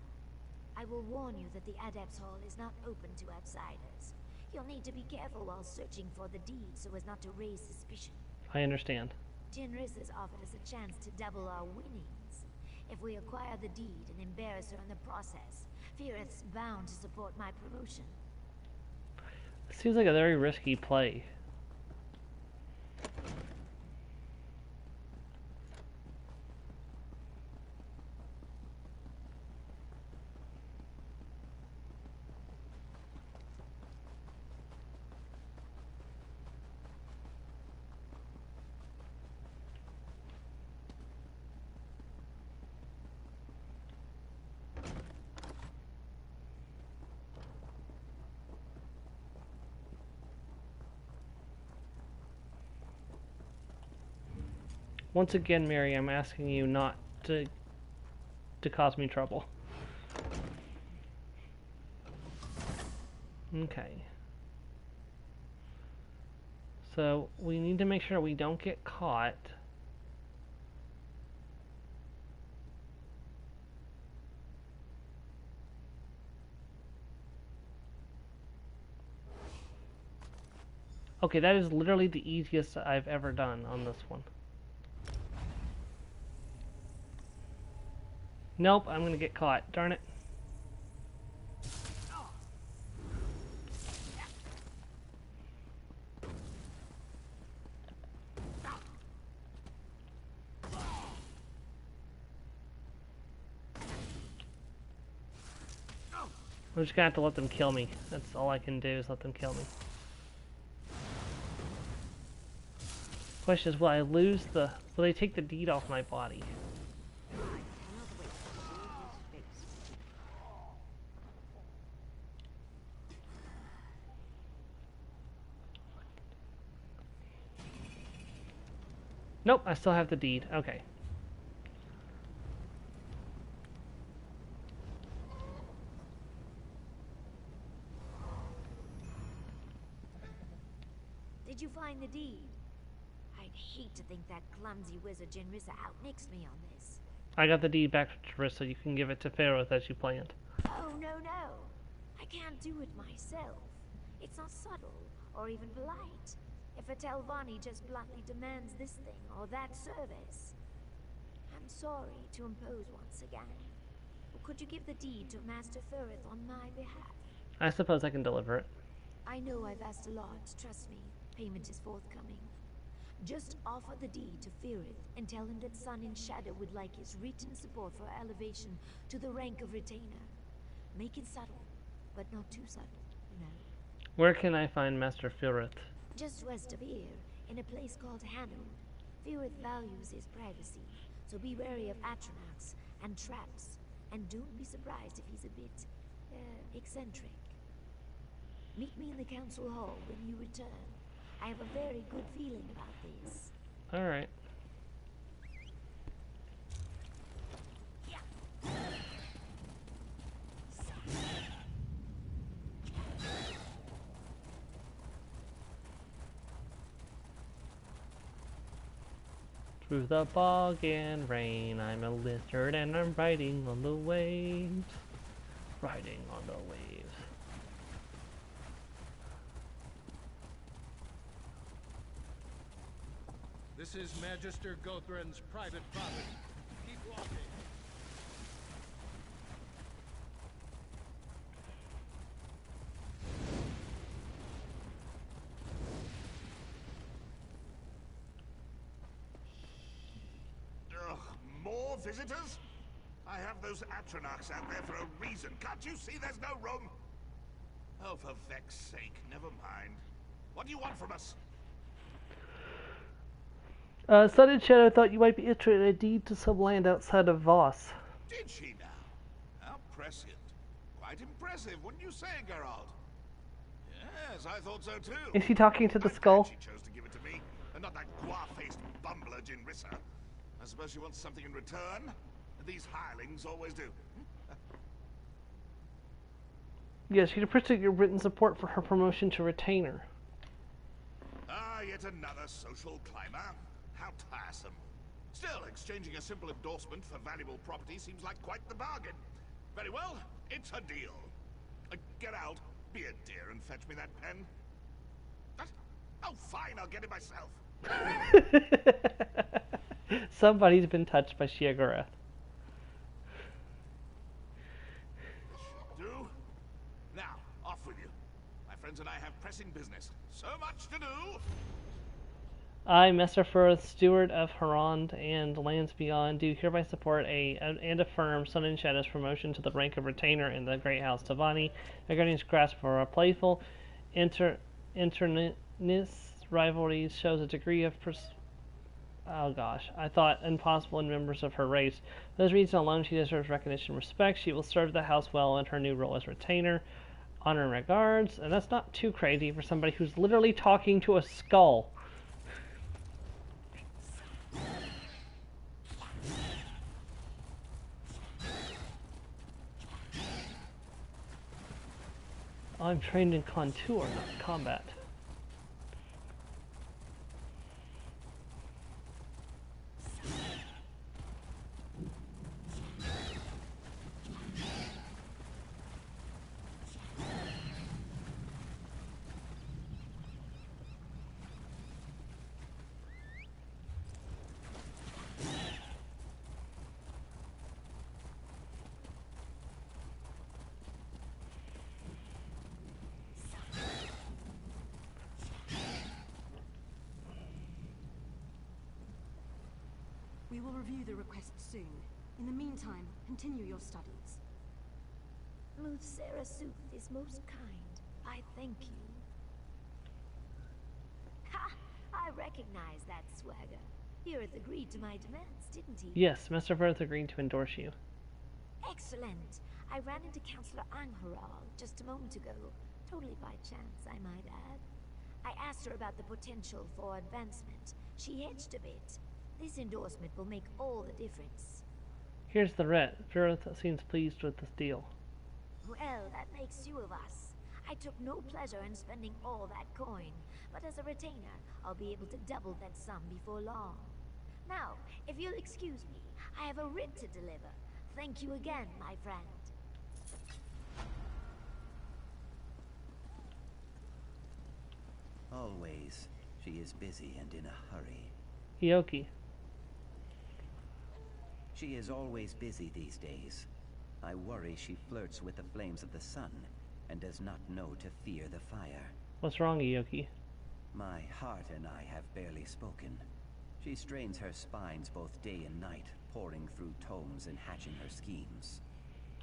I will warn you that the Adept's Hall is not open to outsiders. You'll need to be careful while searching for the deed so as not to raise suspicion. I understand. Jinrissa's offered us a chance to double our winnings. If we acquire the deed and embarrass her in the process, Firith's bound to support my promotion. Seems like a very risky play. Once again, Mary, I'm asking you not to cause me trouble. Okay. So, we need to make sure we don't get caught. Okay, that is literally the easiest I've ever done on this one. Nope, I'm gonna get caught. Darn it. I'm just gonna have to let them kill me. That's all I can do is let them kill me. Question is, will I lose the... will they take the deed off my body? Nope, I still have the deed. Okay. Did you find the deed? I'd hate to think that clumsy wizard Jinrissa outmixed me on this. I got the deed back to Teresa. You can give it to Ferroth as you planned. Oh, no. I can't do it myself. It's not subtle, or even polite. If a Telvanni just bluntly demands this thing or that service. I'm sorry to impose once again. Or could you give the deed to Master Ferroth on my behalf? I suppose I can deliver it. I know I've asked a lot, trust me. Payment is forthcoming. Just offer the deed to Firith and tell him that Sun in Shadow would like his written support for elevation to the rank of retainer. Make it subtle, but not too subtle, you know. Where can I find Master Ferroth? Just west of here, in a place called Hanold. Firith values his privacy, so be wary of Atronachs and traps, and don't be surprised if he's a bit, eccentric. Meet me in the council hall when you return. I have a very good feeling about this. Alright. Through the fog and rain, I'm a lizard and I'm riding on the waves. Riding on the waves. This is Magister Gothran's private property. Keep walking. Ugh, more visitors? I have those Atronachs out there for a reason. Can't you see there's no room? Oh, for Vex's sake, never mind. What do you want from us? Sun and Shadow thought you might be interested in a deed to some land outside of Voss. Did she now? How prescient. Quite impressive, wouldn't you say, Geralt? Yes, I thought so too. Is he talking to the skull? She chose to give it to me, and not that guar-faced bumbler Jinrissa. I suppose she wants something in return. These hirelings always do. Yes, she'd appreciate your written support for her promotion to retainer. Ah, yet another social climber. How tiresome. Still, exchanging a simple endorsement for valuable property seems like quite the bargain. Very well, it's a deal. Get out, be a dear, and fetch me that pen. What? Oh, fine, I'll get it myself. Somebody's been touched by Sheogorath. Do? Now, off with you. My friends and I have pressing business. So much to do. I, Messer Firth, Steward of Harond and Lands Beyond, do hereby support and affirm Sun and Shadow's promotion to the rank of retainer in the Great House Tavani. My guardian's grasp for a playful interness rivalries shows a degree of I thought impossible in members of her race. For this reason alone, she deserves recognition and respect. She will serve the house well in her new role as retainer. Honor and regards. And that's not too crazy for somebody who's literally talking to a skull. I'm trained in contour, not combat. We will review the request soon. In the meantime, continue your studies. Muthsera Sooth is most kind. I thank you. Ha! I recognize that swagger. Firth agreed to my demands, didn't he? Yes, Mr. Firth agreed to endorse you. Excellent. I ran into Councillor Angharal just a moment ago. Totally by chance, I might add. I asked her about the potential for advancement. She hedged a bit. This endorsement will make all the difference. Here's the writ. Firth seems pleased with this deal. Well, that makes two of us. I took no pleasure in spending all that coin, but as a retainer, I'll be able to double that sum before long. Now, if you'll excuse me, I have a writ to deliver. Thank you again, my friend. Always. She is busy and in a hurry. Ioki. She is always busy these days. I worry she flirts with the flames of the sun and does not know to fear the fire. What's wrong, Ioki? My heart and I have barely spoken. She strains her spines both day and night, poring through tomes and hatching her schemes.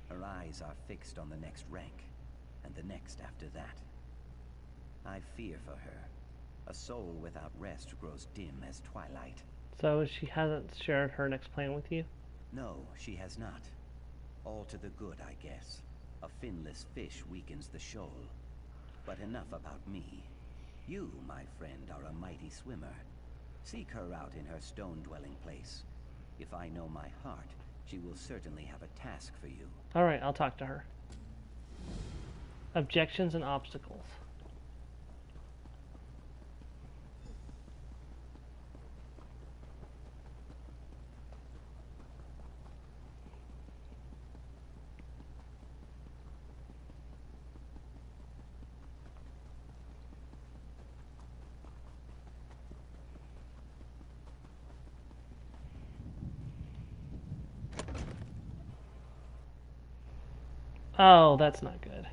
Her eyes are fixed on the next rank, and the next after that. I fear for her. A soul without rest grows dim as twilight. So she hasn't shared her next plan with you? No, she has not. All to the good, I guess. A finless fish weakens the shoal. But enough about me. You, my friend, are a mighty swimmer. Seek her out in her stone-dwelling place. If I know my heart, she will certainly have a task for you. Alright, I'll talk to her. Objections and obstacles. Oh, that's not good.